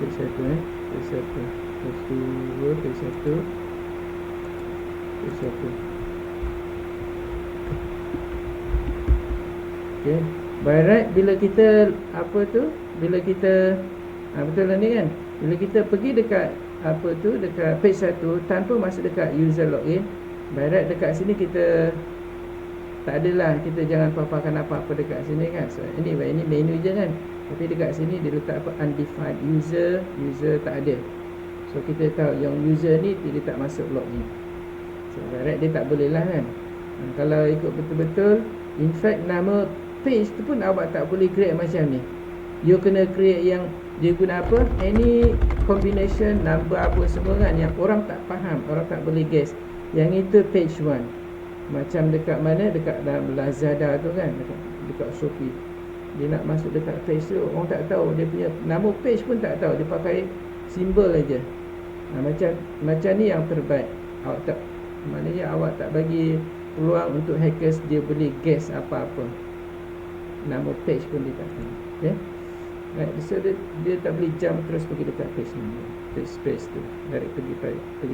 page 1 page 1, page 2, page 1, page 1. Okay. By right, bila kita apa tu, bila kita betul lah ni kan, bila kita pergi dekat apa tu, dekat page 1 tanpa masuk dekat user login, by right dekat sini kita tak adalah, kita jangan paparkan apa-apa dekat sini kan. So anyway, ini menu je kan, tapi dekat sini dia letak apa, undefined user tak ada. So kita tahu yang user ni dia tak masuk login. So by right dia tak boleh lah kan. Kalau ikut betul-betul, in fact nama page tu pun awak tak boleh create macam ni. You kena create yang dia guna apa, any combination number apa semua kan, yang orang tak faham, orang tak boleh guess. Yang itu page 1. Macam dekat mana, dekat dalam Lazada tu kan, dekat Shopee, dia nak masuk dekat page tu, orang tak tahu dia punya nama page pun tak tahu, dia pakai simbol aja. Macam ni yang terbaik. Awak tak, maknanya awak tak bagi peluang untuk hackers dia boleh guess apa-apa. Nama page pun dia tak tahu. Okay, right, so dia tak boleh jump terus pergi dekat page ni, page tu, direct pergi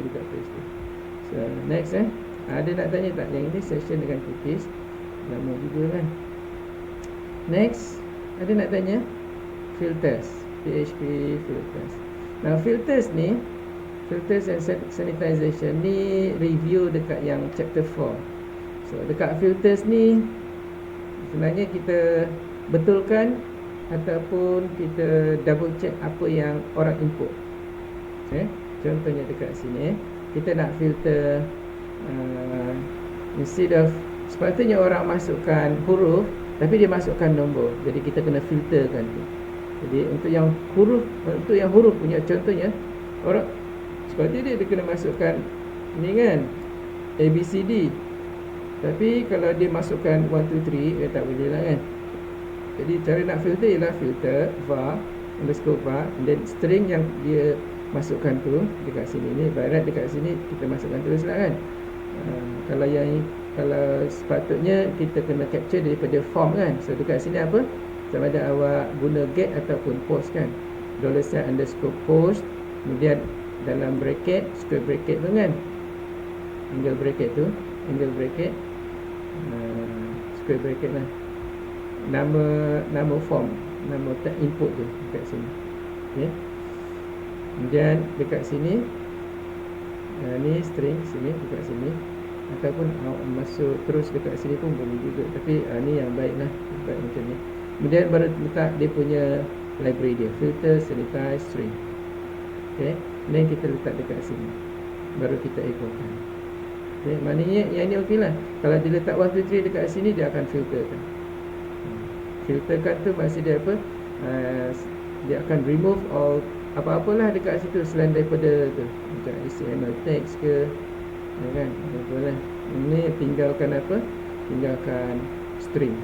dekat page tu. So next ada nak tanya tak? Yang ini session dengan cookies, lama juga kan. Next, ada nak tanya filters, PHP filters. Now filters ni, filters and sanitization ni review dekat yang chapter 4. So dekat filters ni sebenarnya kita betulkan ataupun kita double check apa yang orang input. Okay, contohnya dekat sini kita nak filter instead of, sepatutnya orang masukkan huruf tapi dia masukkan nombor, jadi kita kena filterkan tu. Jadi untuk yang huruf punya, contohnya orang sepatutnya dia kena masukkan ni kan, ABCD. Tapi kalau dia masukkan 1, 2, 3, dia tak boleh lah kan. Jadi cara nak filter ialah filter var underscore var, dan string yang dia masukkan tu dekat sini ni, barat dekat sini kita masukkan terus lah kan. Kalau sepatutnya kita kena capture daripada form kan. So dekat sini apa, sama ada awak guna get ataupun post kan, $sign underscore post, kemudian dalam bracket, square bracket tu kan, angle bracket tu, angle bracket, square bracket lah, nama form, nama tag input tu dekat sini. Okay, kemudian dekat sini ni string sini, dekat sini, ataupun masuk terus dekat sini pun boleh juga. Tapi ni yang baik lah, baik macam ni. Kemudian baru letak dia punya library dia, filter, sanitize, string. Okay, dan kita letak dekat sini, baru kita echokan. Okay, maknanya yang ni okey lah. Kalau dia letak 1, 2, 3 dekat sini, dia akan filterkan. Filterkan tu maksud dia apa, dia akan remove all apa-apalah dekat situ selain daripada tu, macam HTML text ke, ya kan, boleh. Ini tinggalkan apa, tinggalkan string.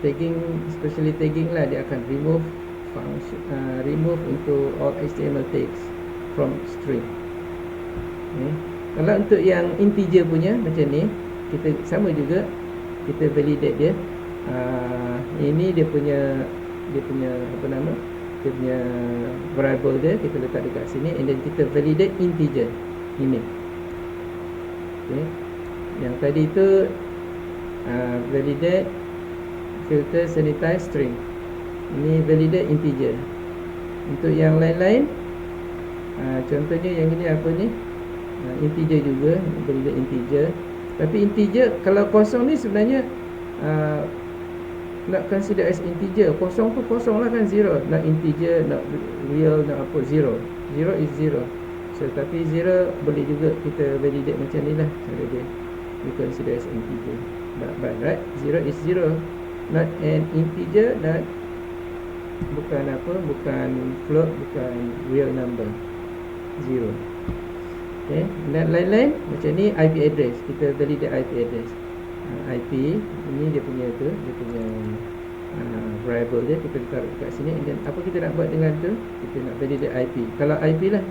Tagging, especially tagging lah, dia akan remove function, remove untuk all HTML text from string. Okay. Kalau untuk yang integer punya macam ni, kita sama juga, kita validate dia. Ini dia punya apa nama, dia punya variable dia, kita letak dekat sini, and then kita validate integer ini. Okay. Yang tadi tu validate filter sanitize string, ini validate integer. Untuk yang lain-lain, contohnya yang ini apa ni, integer juga, validate integer. Tapi integer kalau kosong ni sebenarnya nak consider as integer. Kosong tu kosong lah kan, zero. Nak integer, nak real, nak apa, zero. Zero is zero. So tapi zero boleh juga kita validate macam ni lah cara dia. We consider as integer. But right, zero is zero, not an integer, not, bukan apa, bukan float, bukan real number. Zero. Okay. Dan lain-lain macam ni IP address. Kita validate IP address. IP ini dia punya tu, dia punya variable dia, kita taruh dekat sini. Dan apa kita nak buat dengan tu? Kita nak validate IP. Kalau IP lah,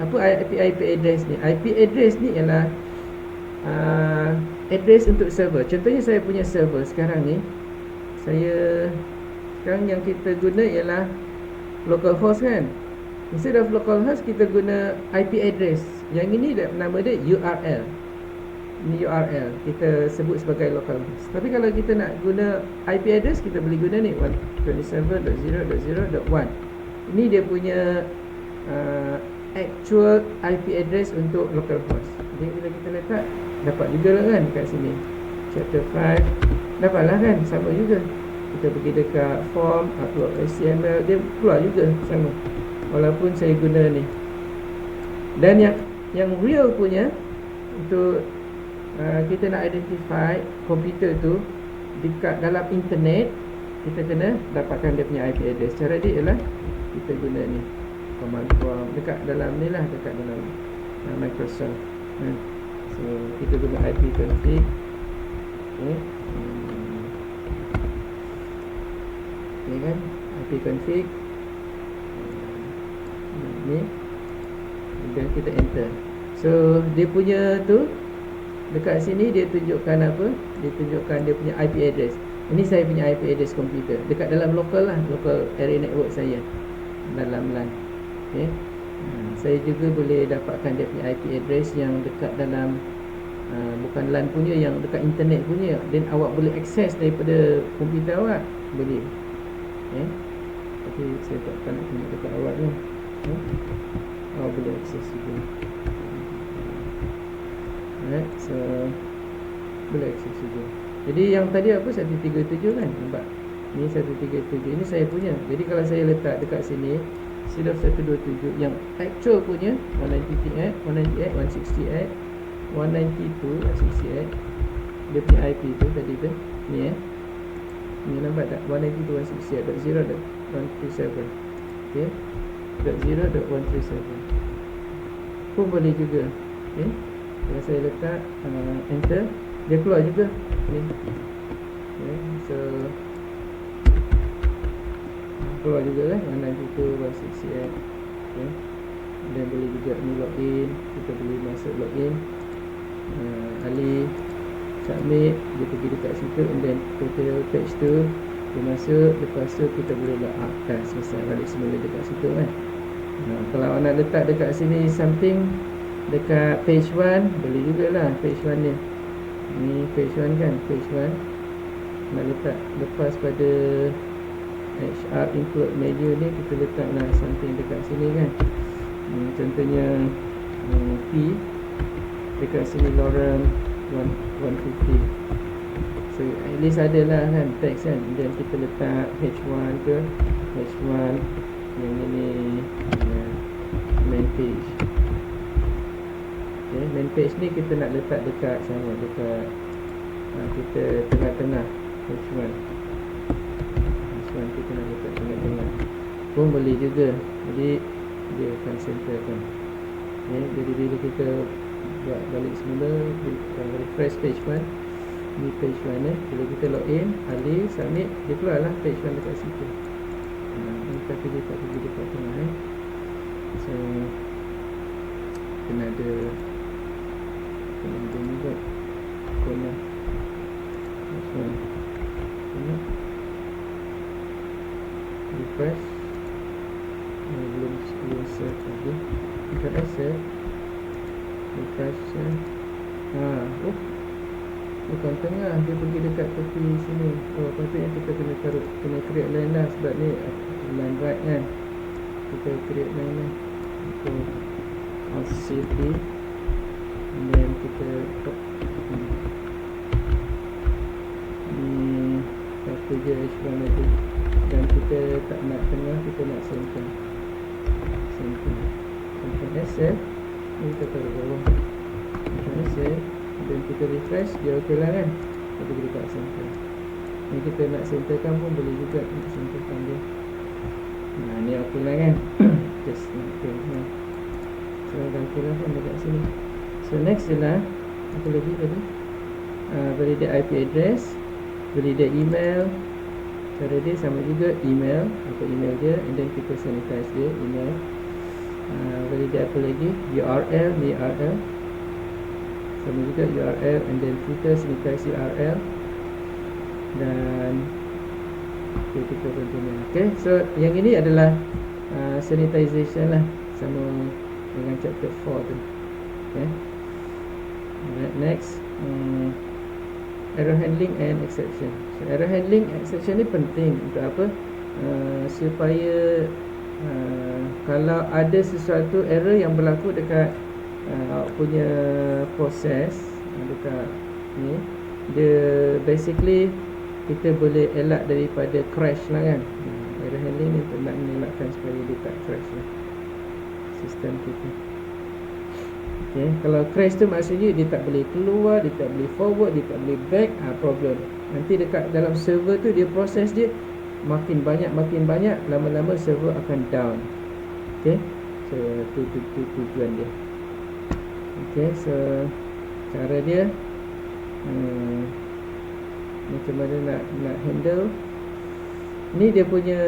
apa IP address ni? IP address ni ialah address untuk server. Contohnya saya punya server sekarang ni, sekarang yang kita guna ialah localhost kan. Instead of localhost, kita guna IP address. Yang ini nama dia URL. Ini URL kita sebut sebagai localhost. Tapi kalau kita nak guna IP address, kita boleh guna ni 127.0.0.1. Ini dia punya actual IP address untuk localhost. Jadi bila kita letak, dapat juga lah kan kat sini. Chapter 5 dapatlah kan, sama juga. Kita pergi dekat form, upload HTML, dia keluar juga sama, walaupun saya guna ni. Dan yang real punya, untuk kita nak identify komputer tu dekat dalam internet, kita kena dapatkan dia punya IP address. Cara dia ialah kita guna ni, command prompt dekat dalam ni lah, dekat dalam Microsoft. So kita guna IP config. Okay. Ni kan IP config ni, dan kita enter. So dia punya tu dekat sini dia tunjukkan apa? Dia tunjukkan dia punya IP address. Ini saya punya IP address komputer dekat dalam local lah, local area network saya dalam LAN. Okay. Saya juga boleh dapatkan dia punya IP address yang dekat dalam bukan LAN punya, yang dekat internet punya. Dan awak boleh akses daripada komputer awak, boleh. Okay. Tapi saya tak nak tunjuk dekat awak ni. Awak boleh akses juga. Alright, so boleh akses juga. Jadi yang tadi apa, 137 kan, nampak? Ni 137, ini saya punya. Jadi kalau saya letak dekat sini instead of 127, yang actual punya 198, 168, 192, 168, dia punya IP tu tadi tu, ni ni nampak tak? 192.168.0.137. Okay, .0.137 pun boleh juga. Okay, kalau saya letak enter, dia keluar juga ni. Okay, so keluar juga kan 192.168. Okay, dan boleh juga ni login, kita boleh masuk login, Ali submit, dia pergi dekat situ, and then total page tu dia masuk. Lepas tu kita boleh log out, dah selesai, balik semula dekat situ kan. Kalau nak letak dekat sini something dekat page 1, boleh jugalah page 1 ni. Ni page 1 kan, page 1 nak letak lepas pada HR include menu ni, kita letaklah something dekat sini kan. Contohnya P dekat sini Lorem 150. So at least ada lah kan text kan. Dan kita letak H1 ke H1 yang ini main page. Okay, main page ni kita nak letak dekat sama, dekat kita tengah-tengah. H1 kita nak letak tengah-tengah pun boleh juga. Jadi dia akan centerkan. Okay, jadi bila kita buat balik semula, kita refresh page 1. Ni page 1 ni, bila kita login, Ali submit, dia keluar lah page 1 dekat situ. Tapi dia tak pergi dekat tengah So kena ada ni buat corner. Refresh. Belum set lagi. Kita set. Refresh. Bukan tengah, dia pergi dekat tepi sini. Patutnya kita kena create line lah, sebab ni line right kan. kita create line lah untuk safety, and then kita ni satu je H1 itu, dan kita tak nak tengah, kita nak center asset ni, kita taruh bawah asset, dan kita refresh, dia ok lah kan. Kita boleh buat center ni, kita nak centerkan pun boleh juga untuk centerkan dia. Nah ni ok lah kan. Just ok lah, so dah ok lah pun dekat sini. So next je lah, apa lagi tadi, validate IP address, validate email. Cara dia sama juga, email, apa email dia, and then kita sanitize dia, email. Validate apa lagi, URL, ni URL sama juga, URL, and then kita sanitize URL, dan okay, kita continue. Okay, so yang ini adalah sanitization lah, sama dengan chapter 4 tu. Okay, next, error handling and exception. So, error handling exception ni penting untuk apa? Supaya kalau ada sesuatu error yang berlaku dekat punya proses, dekat ni, dia basically kita boleh elak daripada crash lah kan. Error handling ni nak mengelakkan supaya dia tak crash lah sistem kita. Okay, kalau crash tu maksudnya dia tak boleh keluar, dia tak boleh forward, dia tak boleh back, problem. Nanti dekat dalam server tu dia proses dia makin banyak, lama-lama server akan down. Okay, so tu tujuan dia. Okay, so cara dia macam mana nak handle ni, dia punya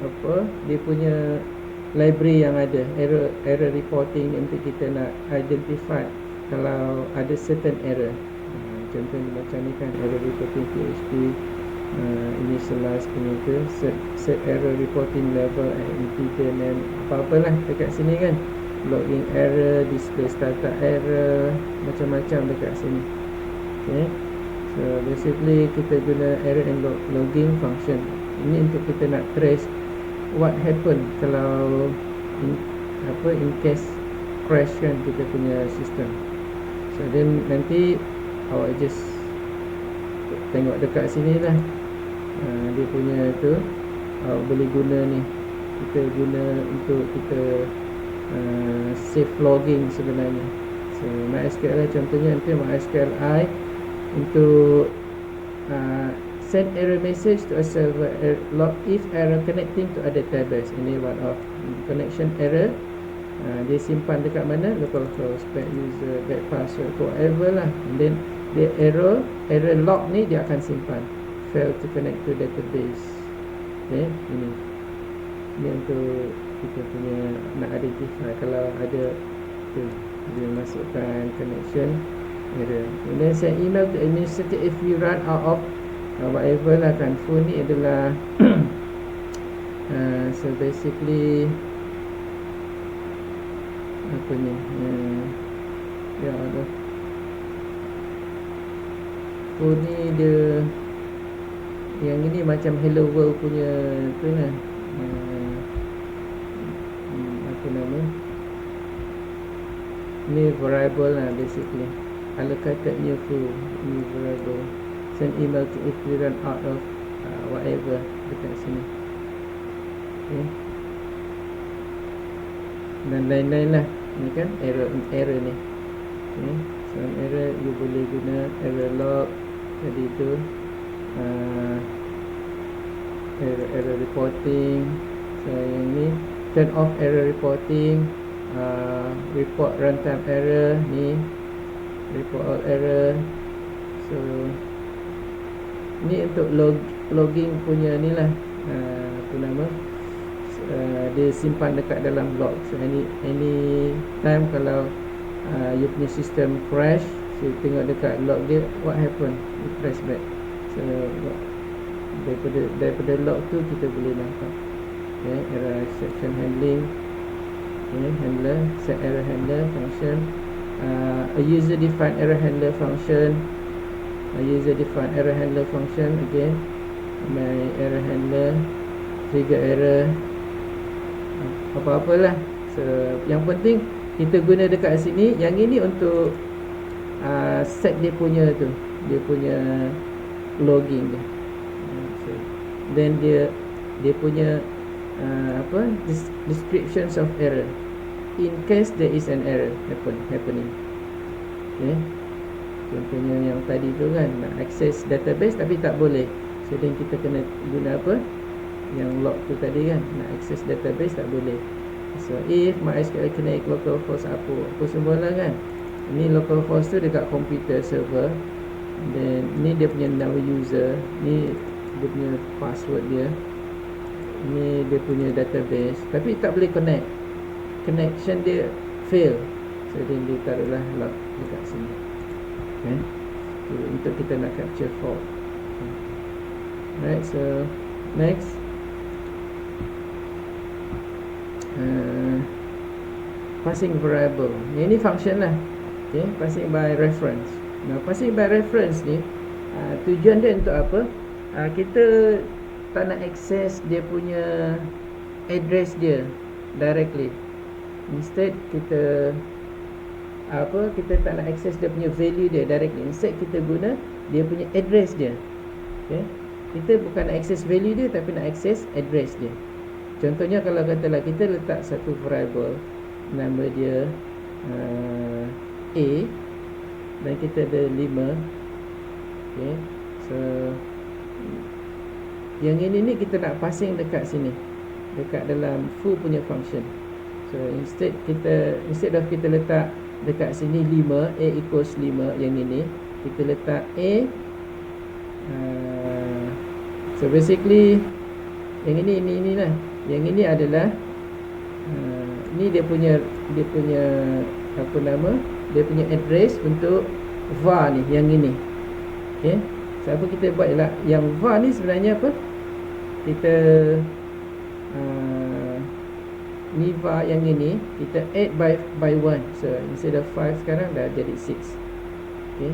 apa, dia punya library yang ada, error reporting, untuk kita nak identify kalau ada certain error. Contohnya macam ni kan, error reporting PHP, initialize punya tu, set error reporting level and integer name, apa-apalah dekat sini kan, login error, display startup error, macam-macam dekat sini. Okay, so basically kita guna error and logging function ini untuk kita nak trace what happen kalau in case crash kan kita punya sistem. So then nanti awak just tengok dekat sini lah, dia punya tu awak boleh guna ni, kita guna untuk kita save logging sebenarnya. So MySQL lah contohnya, nanti MySQL I untuk send error message to a server, log if error connecting to other tables. Ini one of connection error. Dia simpan dekat mana, localhost, bad user, bad password, whatever lah. And then the error log ni dia akan simpan, fail to connect to database. Okay, ini untuk kita punya nak identify kalau ada tu, dia masukkan connection error. And then send email to administrator if you run out of whatever lah kan. Phone ni adalah so basically apa ni, ya ada phone ni dia, yang ini macam hello world punya tu lah, apa nama ni, variable lah basically, allocated new variable. Send email to if you run out of whatever dekat sini. Okay, dan lain-lain lah. Ni kan error ni. Okay, so error you boleh guna error log tadi tu, error reporting. So yang ni turn off error reporting, report runtime error ni, report all error. So ni untuk logging punya ni lah, apa nama, dia simpan dekat dalam log. So any time kalau you punya system crash, so tengok dekat log dia what happen, you crash back. So daripada log tu kita boleh nampak. Okay, error exception handling. Okay, handler, set error handler function, a user defined error handler function, a user defined error handler function. Again, my error handler, trigger error, apa-apalah. So yang penting kita guna dekat sini. Yang ini untuk set dia punya tu, dia punya logging dia. So, then dia punya descriptions of error in case there is an error happening. Okay. Contohnya yang tadi tu kan, nak access database tapi tak boleh. So then kita kena guna apa? Yang log tu tadi kan, nak access database tak boleh. So if MySQL connect localhost apa semua lah kan. Ini localhost tu dekat computer server. Then ni dia punya nama user, ni dia punya password dia, ni dia punya database. Tapi tak boleh connect, connection dia fail. So then dia taruhlah log dekat sini. Okay. Untuk kita nak capture fault. Right, so next passing variable. Yang ni function lah. Okay, passing by reference. Now passing by reference ni tujuan dia untuk apa? Kita tak nak access dia punya address dia directly. Instead kita kita tak nak access dia punya value dia directly. Instead kita guna dia punya address dia. Okay, kita bukan nak access value dia, tapi nak access address dia. Contohnya kalau katalah kita letak satu variable, nama dia A, dan kita ada 5. Okay, so yang ini kita nak passing dekat sini, dekat dalam foo punya function. So instead of kita letak dekat sini 5, A equals 5, yang ini kita letak A. So basically yang ini lah. Yang ini adalah ni dia punya apa nama, dia punya address untuk var ni, yang ini. Okay, so apa kita buat ialah, yang var ni sebenarnya apa, kita ni var yang ini kita add by 1. So instead of 5 sekarang dah jadi 6. Okay,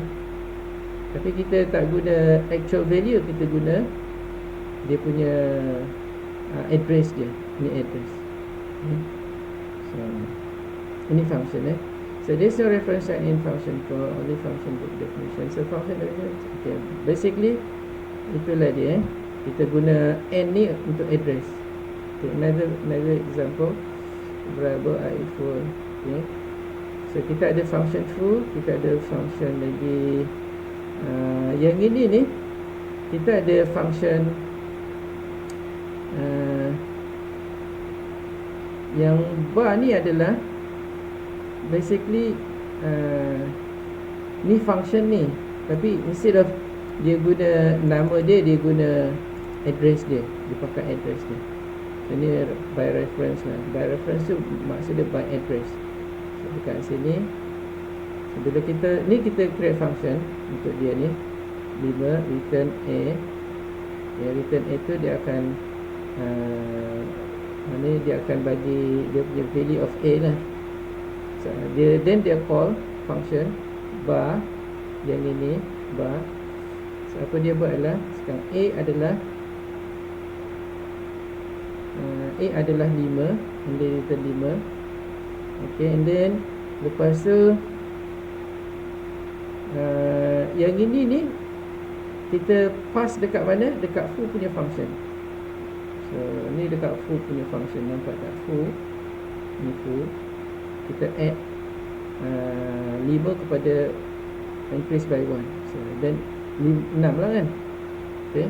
tapi kita tak guna actual value, kita guna dia punya address dia. Ni address. Okay. So ini function So there's no reference sign in function call, only function definition. So function definition, okay, basically itulah dia. Kita guna n ni untuk address. Okay, another example, variable I full. Okay, so kita ada function full, kita ada function lagi. Yang ini ni kita ada function yang bar ni adalah basically ni function ni, tapi instead of dia guna nama dia, dia guna address dia, dia pakai address dia. So ni by reference lah. By reference tu maksud dia by address. So dekat sini, so bila kita create function untuk dia ni 5 return A. Ya, return A tu dia akan dia akan bagi dia punya value of A lah. So dia call function bar, yang ini bar. So apa dia buat adalah, sekarang A adalah 5, and then return 5. Okay, and then lepas tu yang ini ni kita pass dekat mana? Dekat foo punya function. So ni dekat foo punya function, nampak tak? Foo ni foo, kita add 5 kepada increase by 1. So then 6 lah kan. Okay,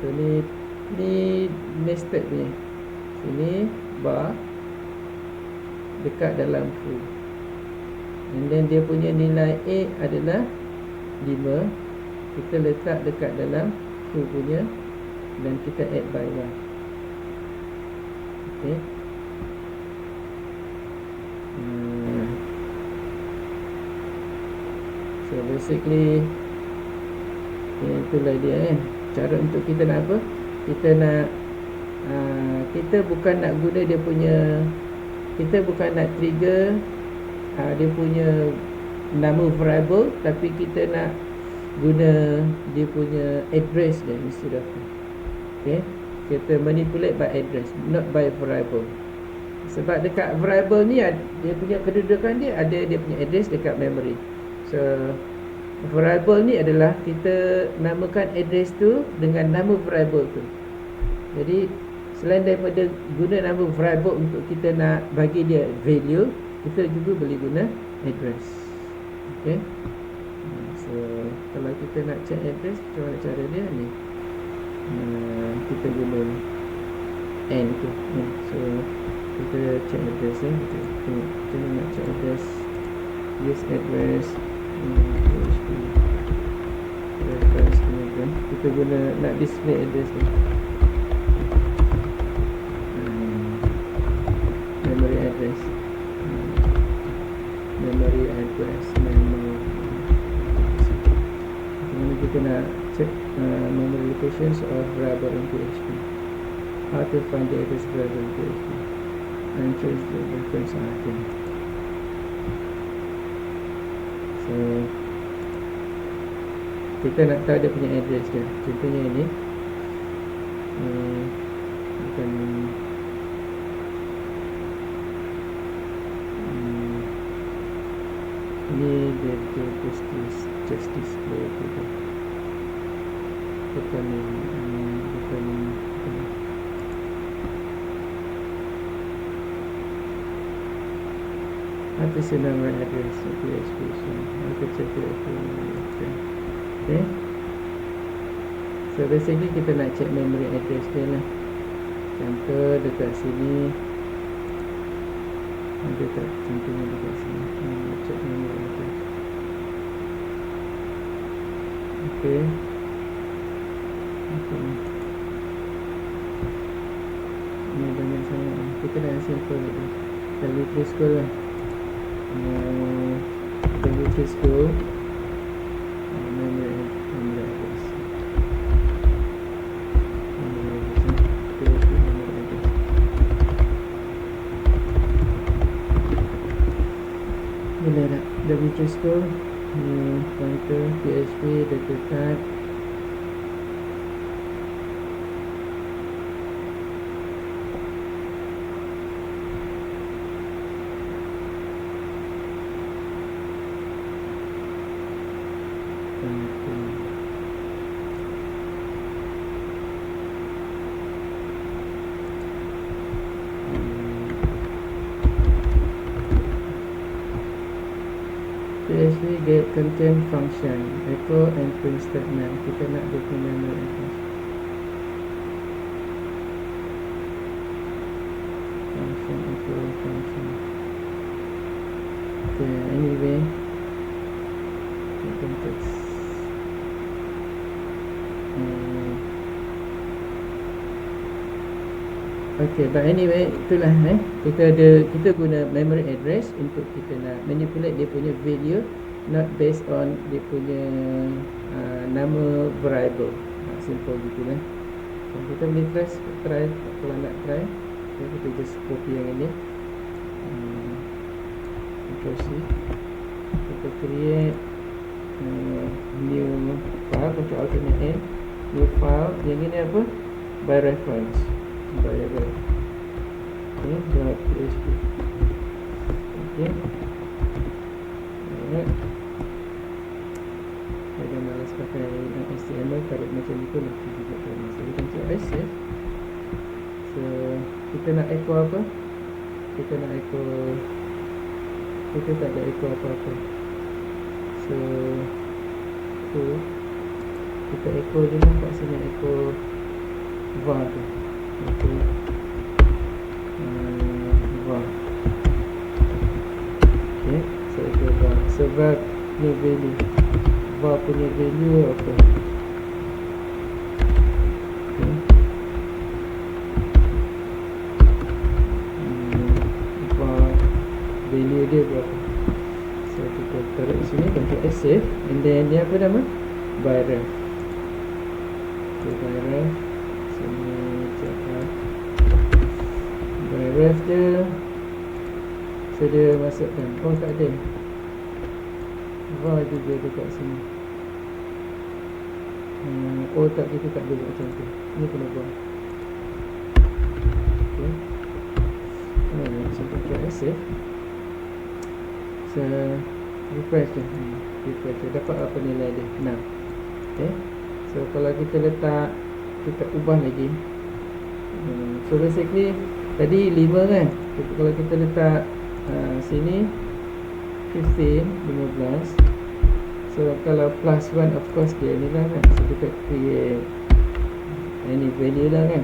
so ni nested punya. Sini bar dekat dalam foo, and then dia punya nilai A adalah 5. Kita letak dekat dalam foo punya, dan kita add by 1. Okay, so basically itulah dia kan. Cara untuk kita nak apa, kita nak kita bukan nak guna dia punya, kita bukan nak trigger dia punya nama variable, tapi kita nak guna dia punya address dia instead of. Okay, kita manipulate by address, not by variable. Sebab dekat variable ni dia punya kedudukan dia ada dia punya address dekat memory. So variable ni adalah kita namakan address tu dengan nama variable tu. Jadi selain daripada guna nama variable untuk kita nak bagi dia value, kita juga boleh guna address. Okay. So kalau kita nak check address, macam mana cara dia ni? Kita guna n tu. So kita check address ya. Kita nak check address, use address PHP reference kemudian kita guna nak display address ni. Memory address, memory address, kemudian kita nak check memory locations of variable in PHP. How to find the address variable in PHP and choose the reference item. So kita nak tahu dia punya address dia. Contohnya ini bukan ini dia just display kita. Bukan how to see memory address of PHP. How to check PHP. Okay. So basically kita nak check memory address dia lah. Contoh dekat sini ada tak contohnya dekat sini. Nak check memory address. Okay. Ini banyak sangat. Kita dah simple je. W3 school lah. W3 school memory address. Bila nak W3 school pointer PHP data type. PHP get content function echo and print statement. Kita nak dia punya memory address. Function echo function. Okay, anyway, context. Okay, but anyway, itulah kita guna memory address untuk kita nak manipulate dia punya value, not based on dia punya nama variable. Simple gitulah. So, kita boleh try kalau nak try. Okay, kita just copy yang ini. Control C. Kita create new file, Control Alt N, new file. Yang ini apa? By reference. Variable. Okay, .php. Okay. Alright. Saya malas pakai HTML, tarik macam itu nanti juga kena. So, kita cek save. So, kita nak echo apa? Kita nak echo, kita tak ada echo apa-apa. So, kita echo je lah kat sini, echo var tu. Okay. Var. Okay, so itu var. Sebab ni value, var punya value apa? Okay. Var value dia berapa? So kita tarik sini, Ctrl S save, and then dia apa nama? By ref. Okay, by ref. Sini cakap by ref dia. So dia masukkan. Oh tak ada, var juga dekat sini. Oh tak, kita tak boleh buat macam tu. Ni kena buat. Okay. save. So refresh je. Refresh je. Dapat apa nilai dia? 6. Okay. So kalau kita letak, kita ubah lagi. So basically tadi 5 kan. Kalau kita letak sini 15. So kalau plus 1 of course dia ni lah kan. So kita create any value lah kan.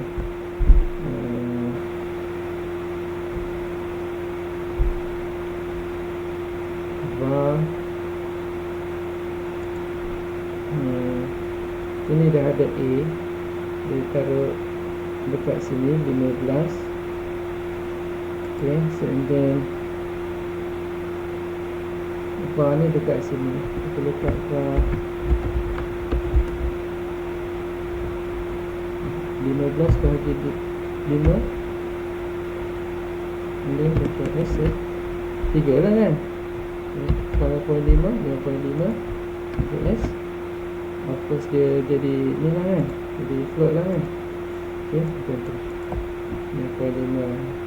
Var ini dah ada A, dia taruh dekat sini 15. Okay, so and then var ni dekat sini, kita letak var 15 bahagi 5, and then kita set 3 lah kan. Kalau 0.5, 5.5 s, of course dia jadi ni lah kan, jadi float lah kan. Okay, macam tu 5.5,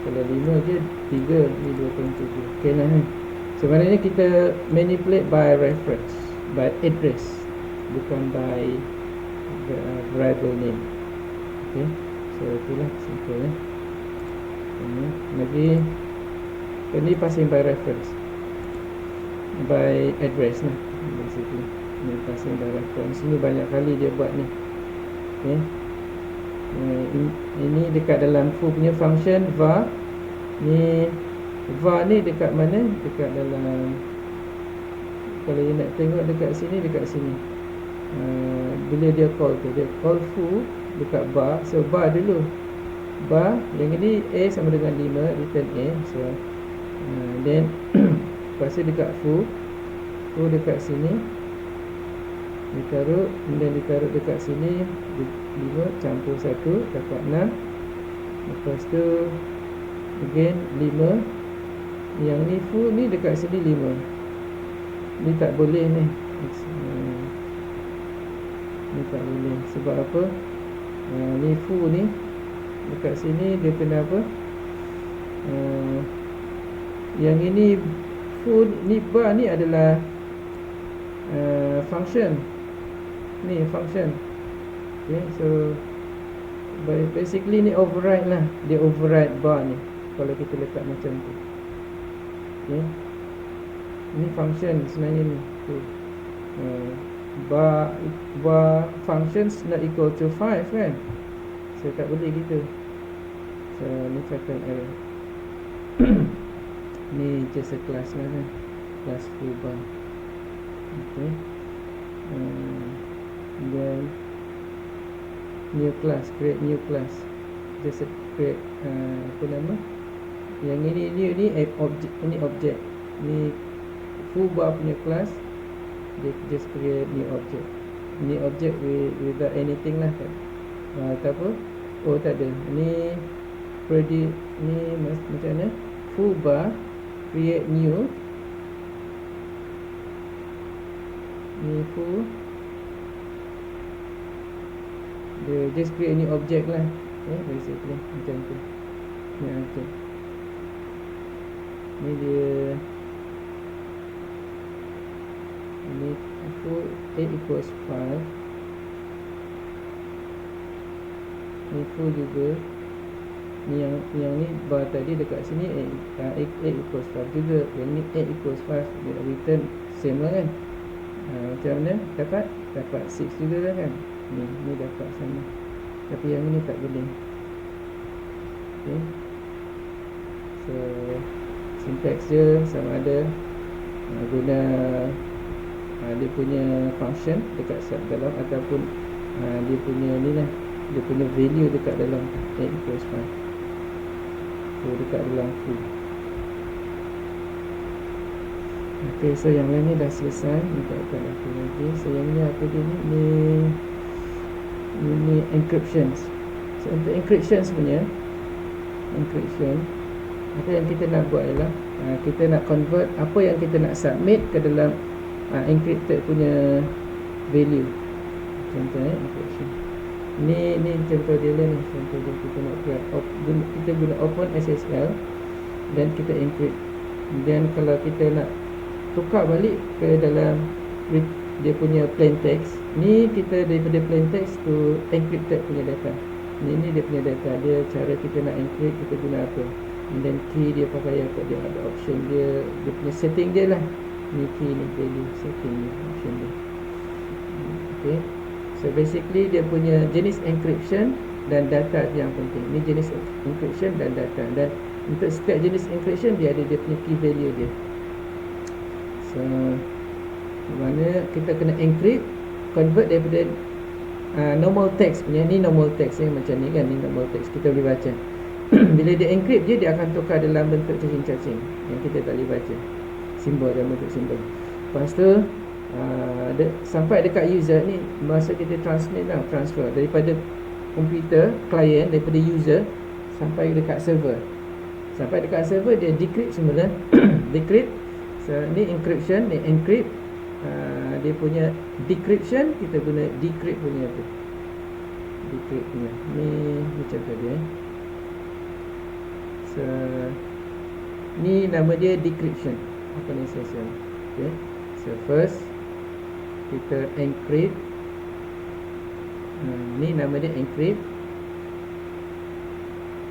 kalau 5 je 3, ni 2.7. ok lah kan. Sebenarnya kita manipulate by reference, by address, bukan by variable name. Ok, so itulah simple ya. Lagi ini passing by reference, by address lah basically. Ini passing by reference, ini banyak kali dia buat ni. Okay. Ini dekat dalam foo punya function var. Ni var ni dekat mana? Dekat dalam, kalau you nak tengok dekat sini, bila dia call tu, dia call foo dekat bar. So bar dulu, bar yang ini A sama dengan 5, return A. So then lepas tu dekat foo dekat sini ditaruh, kemudian ditaruh dekat sini 5 campur 1 dapat 6. Lepas tu again 5, yang ni foo ni dekat sini 5. Ni tak boleh ni. Ni tak boleh. Sebab apa? Ni foo ni dekat sini dia kena apa? Yang ini foo ni, bar ni adalah function. Ni function. Okay, so basically ni override lah. Dia override bar ni kalau kita letak macam tu. Okay, ni function sebenarnya ni tu. Bar functions not equal to 5 kan. So tak boleh gitu. So ni fatal error. Ni just a class lah kan, class foo bar. Okay, then new class, create new class, just create apa nama, yang ini new ni object, ini object, ni foo bar punya class, dia just create new object. Ni object without anything lah kan. Tak apa, oh tak ada. Ni predict, ni macam mana, foo bar create new, ni foo, dia just create new object lah. Okay, basically macam tu. Ni object, ni dia, ni foo A equals 5, ni foo juga. Ni yang ni bar tadi dekat sini A equals 5 juga. Yang ni A equals 5, dia return same lah kan. Macam mana dapat 6 juga lah kan. Ni dapat sama, tapi yang ni tak boleh. Okay, so syntax je sama ada guna dia punya function dekat dalam, ataupun dia punya ni lah, dia punya value dekat dalam A equals 5. So dekat dalam foo. Okay, so yang lain ni dah selesai. Ni tak akan apa lagi. So yang ni apa dia ni, ni encryptions. So untuk encryptions punya, encryption, apa yang kita nak buat ialah kita nak convert apa yang kita nak submit ke dalam encrypted punya value. Contohnya encryption. Ni contoh dia lah ni. Contoh dia kita nak buat, kita guna open SSL. dan kita encrypt. Dan kalau kita nak tukar balik ke dalam dia punya plain text, ni kita daripada plain text to encrypted punya data. Ni dia punya data. Dia cara kita nak encrypt, kita guna apa, dan key dia pakai apa, dia ada option dia punya setting dia lah. Ni key, ni value, setting dia, option dia. Okay, so basically dia punya jenis encryption dan data yang penting. Ni jenis encryption dan data, dan untuk setiap jenis encryption dia ada dia punya key value dia. So mana kita kena encrypt, convert daripada normal text punya, ni normal text macam ni kan, ni normal text kita boleh baca. Bila dia encrypt dia akan tukar dalam bentuk cacing-cacing yang kita tak boleh baca, simbol dalam bentuk simbol. Lepas tu sampai dekat user ni, masa kita transmit lah, transfer daripada komputer client, daripada user sampai dekat server. Sampai dekat server dia decrypt semula. Decrypt. So ni encryption, ni encrypt. Dia punya decryption kita guna decrypt punya tu. Decrypt punya. Ni macam tadi So ni nama dia decryption, organization. Okay. So first kita encrypt. Ni nama dia encrypt.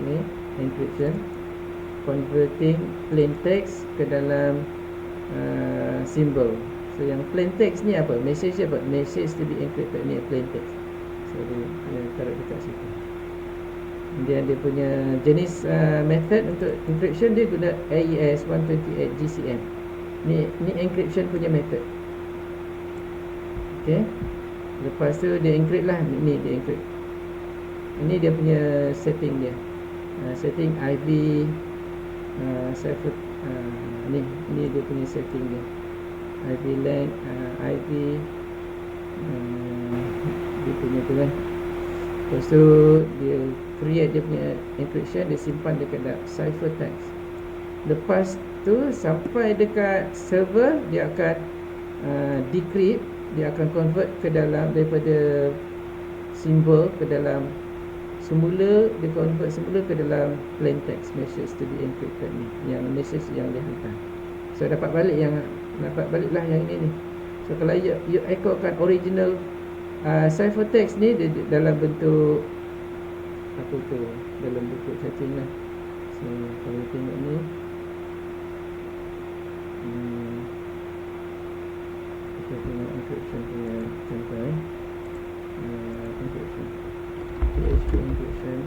Ni encryption, converting plain text ke dalam symbol. So yang plain text ni apa? Message apa? Message to be encrypted, ni plain text. So dia taruh dekat situ. Kemudian dia punya jenis method untuk encryption, dia guna AES 128 GCM. Ni encryption punya method. Okay. Lepas tu dia encrypt lah. Ni dia encrypt. Ini dia punya setting dia. Setting IV cipher. Ni dia punya setting dia. IV length, IV dia punya tu kan. Lepas tu dia create dia punya encryption, dia simpan dekat cipher text. Lepas tu sampai dekat server, dia akan decrypt, dia akan convert ke dalam, daripada simbol ke dalam, semula dia convert semula ke dalam plain text, message to be encrypted ni, yang message yang dia hantar. So dapat balik lah yang ini ni. So kalau you echokan original cipher text ni, dia dalam bentuk apa tu, dalam bentuk cacing lah. So kalau tengok ni, kita tengok encryption punya contoh encryption, PHP encryption,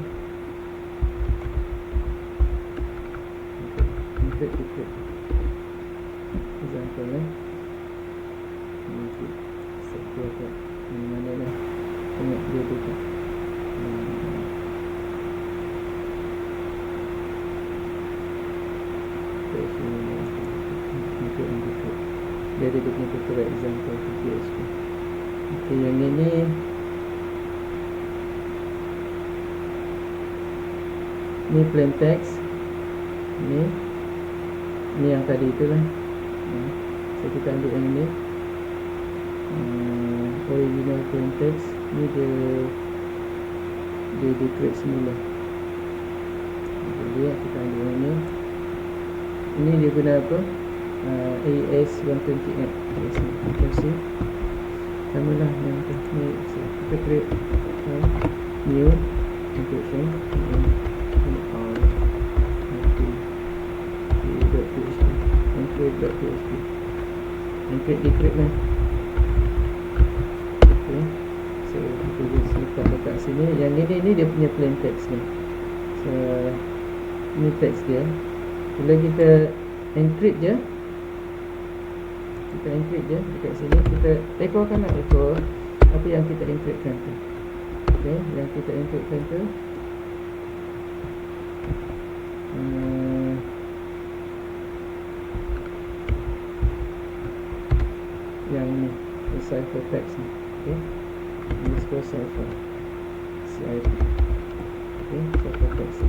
encrypt example encrypt secure kat mana lah, tengok dia dekat encrypt, dia ada punya tutorial example PHP. Okay, yang ini ni plain text, ni yang tadi itulah. So kita ambil yang ni, original plain text ni, dia decrypt semula. Jadi kita ambil yang ni. Ini dia guna apa? AES 128. Kita see sama lah yang tu ni. So kita create new encryption encrypt.php, encrypt decrypt lah. Okay. So kita just letak dekat sini. Yang ni dia punya plain text ni. So ni text dia. Bila kita encrypt je, dekat sini kita echokan lah, echo apa yang kita encryptkan tu. Okay, yang kita encryptkan tu yang ni, cipher text ni. Okay, ini cipher CIP. Okay, cipher text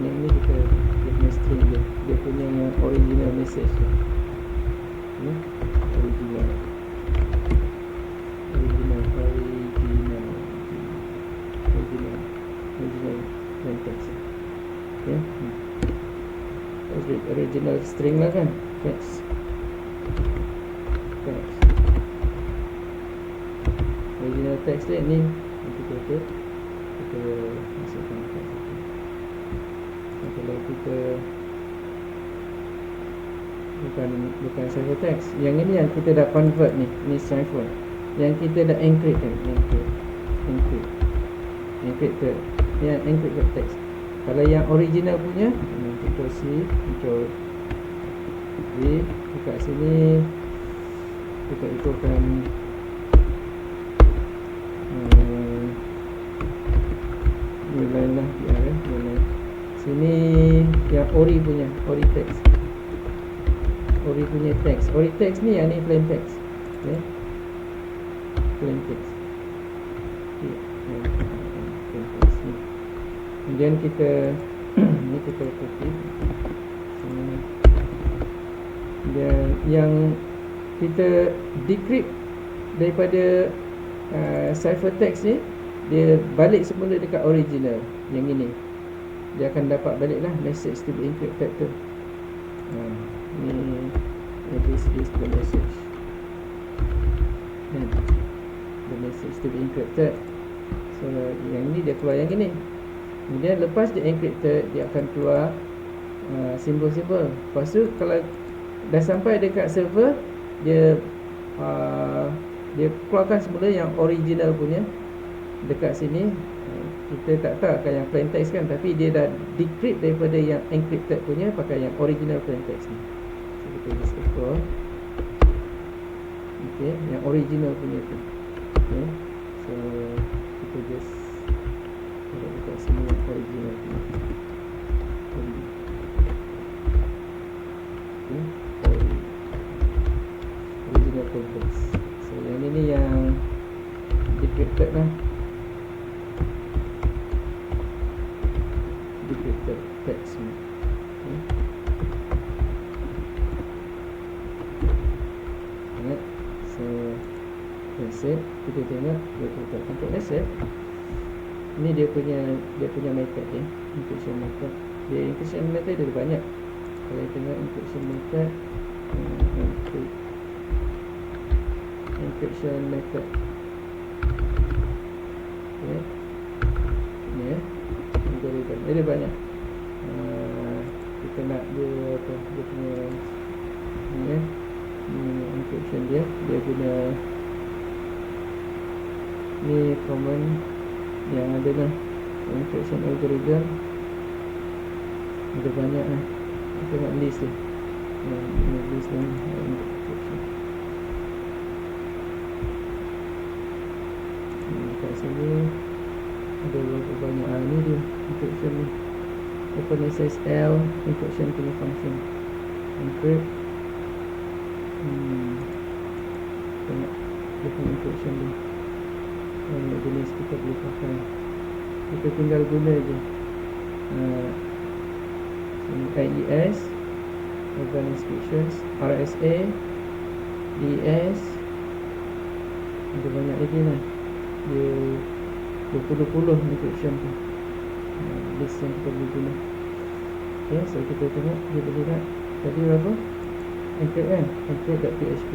ni kita punya string dia punya original message dia. Okay, original plain text. Okay. original string lah kan, text. Original text dia ni kita masukkan kat situ. Kalau kita bukan cipher text, yang ini yang kita dah convert ni cipher, yang kita dah encrypt kan, encrypted, yang encrypted text. Kalau yang original punya, Ctrl C, Ctrl V, dekat sini kita ikutkan nilai lah nilai. Sini yang ori punya, ori text, ori punya text. Ori text ni yang ni plain text, okay? Plain text, okay. Plain text ni. Kemudian kita ni kita copy sini. Dan yang kita decrypt daripada cipher text ni, dia balik semula dekat original. Yang ini dia akan dapat balik lah message to be encrypted tu. Ni this is the message, the message to be encrypted. So yang ni dia keluar yang ini. Kemudian lepas dia encrypted, dia akan keluar simbol-simbol. Lepas tu kalau dah sampai dekat server, dia keluarkan semula yang original punya. Dekat sini kita tak tahu akan yang plain text kan, tapi dia dah decrypt daripada yang encrypted punya pakai yang original plain text ni. So kita just echo, okay, yang original punya tu, okay. So kita just taruh dekat sini yang original punya, okay, original plain text. So yang ini yang decrypted lah, decrypted text ni, okay. Alright, so accept, kita tengok dia tutup. Untuk accept ni dia punya method ni, encryption method. Dia encryption method dia banyak. Kalau kita tengok encryption method, encryption method, okay. Ni dia banyak. Kita nak dia apa, dia punya ni encryption dia guna ni common yang ada lah, encryption algorithm. Ada banyak lah. Kita tengok list dia, list ni encryption. Kat sini ada berapa banyak. Ni dia encryption ni, OpenSSL encryption punya function, encrypt. Tengok dia punya encryption dia, jenis kita boleh pakai, kita tinggal guna je. Sini IES, Advanced Inscriptions, RSA, DES, ada banyak lagi lah. Dia berpuluh-puluh encryption tu, list yang kita boleh guna. Okay, so kita tengok dia boleh tak. Tadi apa? Encrypt kan? Encrypt.php,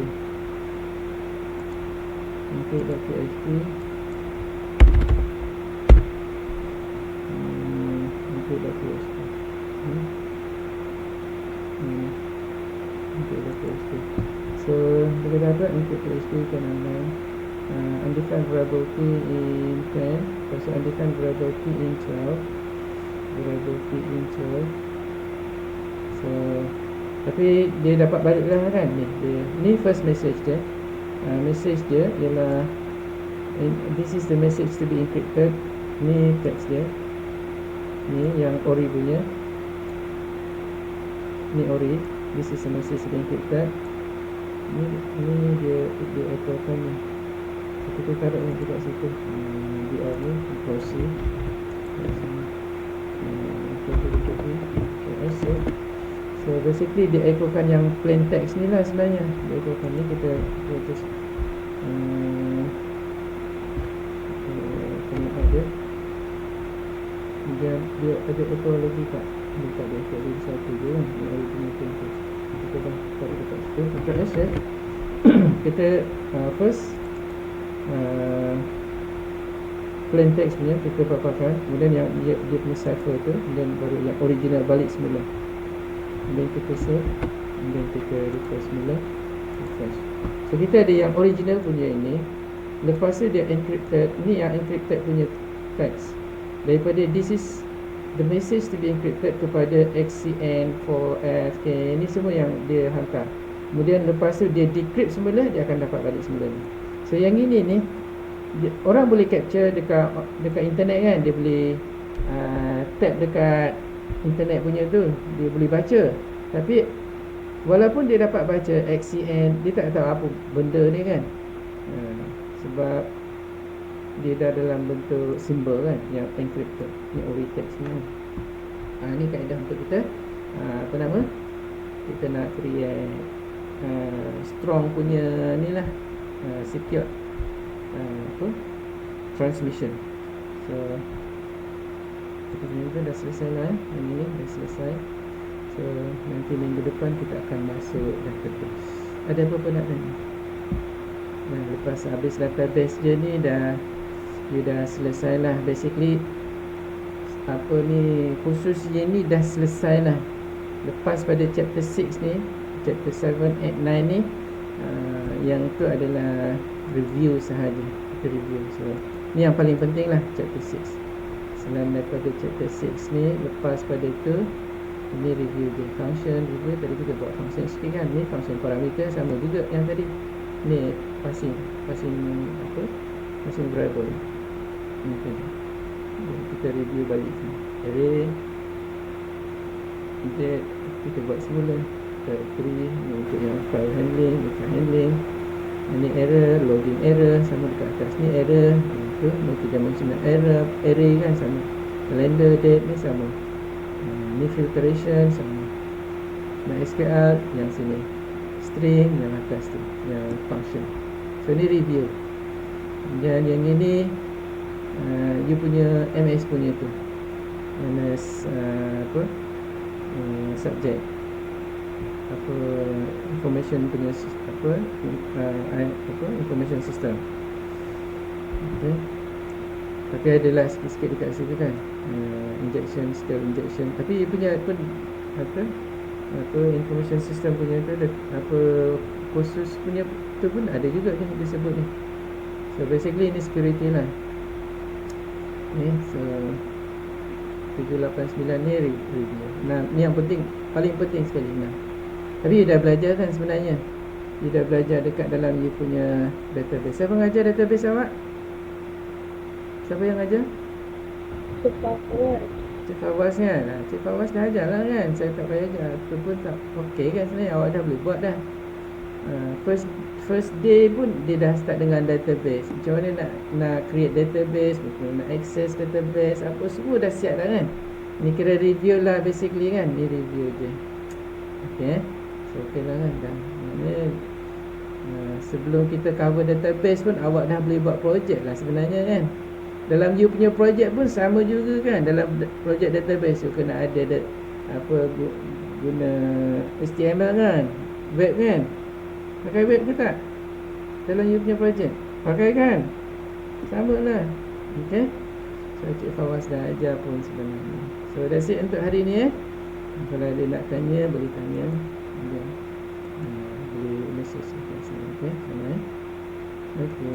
encrypt.php, encrypt.php, encrypt.php. So kita dapat encrypt.php kan ada undefined variable key in 10, lepas tu undefined variable key in 12, variable key in 12. So tapi dia dapat balik lah kan ni. Ni first message dia. Message dia ialah this is the message to be encrypted. Ni text dia. Ni yang ori punya. Ni ori. This is the message to be encrypted. Ni dia echokan ni. Kita taruh yang dekat situ. DR ni copy. So basically dia echokan yang plain text ni lah sebenarnya. Dia echokan ni, kita just tengok ada. Dia ada echo lagi tak? Dia tak ada effect lagi satu je kan. Yang original template. Kita dah tarik dekat situ. Ctrl S ya. Kita first plain text punya kita paparkan. Kemudian yang dia punya cipher tu, kemudian baru yang original balik semula. Kemudian kita save. Kemudian kita refresh semula. Refresh. So kita ada yang original punya ini. Lepas tu dia encrypted. Ni yang encrypted punya text. Daripada this is the message to be encrypted kepada XCN4FK. Ni semua yang dia hantar. Kemudian lepas tu dia decrypt semula, dia akan dapat balik semula ni. So yang ini ni orang boleh capture dekat internet kan. Dia boleh tap dekat internet punya tu, dia boleh baca. Tapi walaupun dia dapat baca XCN, dia tak tahu apa benda ni kan. Sebab dia dah dalam bentuk simbol kan, yang encrypted, yang OV text ni kan. Ni kaedah untuk kita apa nama, kita nak create strong punya ni lah, secure transmission. So kita punya dah selesai lah yang ini dah selesai. So nanti minggu depan kita akan masuk database. Ada apa-apa nak tanya? Nah, lepas habis database je ni dia dah selesai lah. Basically apa ni, khusus yang ni dah selesai lah. Lepas pada chapter 6 ni, chapter 7, 8, 9 ni yang tu adalah review sahaja. Kita review. So ni yang paling penting lah, chapter 6. Selain daripada chapter 6 ni, lepas pada tu ini review dia. Function review, tadi kita buat function sikit kan. Ni function parameter sama juga yang tadi. Ni passing apa, passing variable. Okay. Kita review balik ni. Array that kita buat semula. Directory ni untuk yang file handling, data handling. Ini error, loading error, sama dekat atas ni error. Itu multi-dimensional error, array kan sama. Calendar date ni sama. Ni filtration sama. MySQL yang sini. String yang atas tu, yang function. So ni review. Dan yang ini you punya MS punya tu, MS subject, apa, information punya information system. Okay. Tapi adalah sikit-sikit dekat situ kan, injection, style injection. Tapi you punya pun apa information system punya tu ada apa khusus punya tu pun ada juga ni disebut ni. So basically ni security lah ni. So 789 ni review. Nah, ni yang penting, paling penting sekali. Nah, tapi you dah belajar kan sebenarnya. You dah belajar dekat dalam you punya database. Siapa mengajar database awak? Siapa yang ajar? Cik Fawaz kan? Cik Fawaz dah ajar lah kan? Saya tak payah ajar. Itu pun tak okey kan sebenarnya. Awak dah boleh buat dah. First day pun dia dah start dengan database. Macam mana nak create database, macam mana nak access database, apa semua dah siap dah kan. Ni kira review lah basically kan. Ni review je. Okay. So okey lah kan. Dah. Sebelum kita cover database pun awak dah boleh buat projek lah sebenarnya kan. Dalam you punya projek pun sama juga kan. Dalam projek database you kena ada guna HTML kan, web kan. Pakai web ke tak? Dalam you punya projek pakai kan? Sama lah. Okay. So Cik Fawaz dah ajar pun sebenarnya. So that's it untuk hari ni Kalau ada nak tanya boleh tanya. Boleh message. Okay. Sama Okay.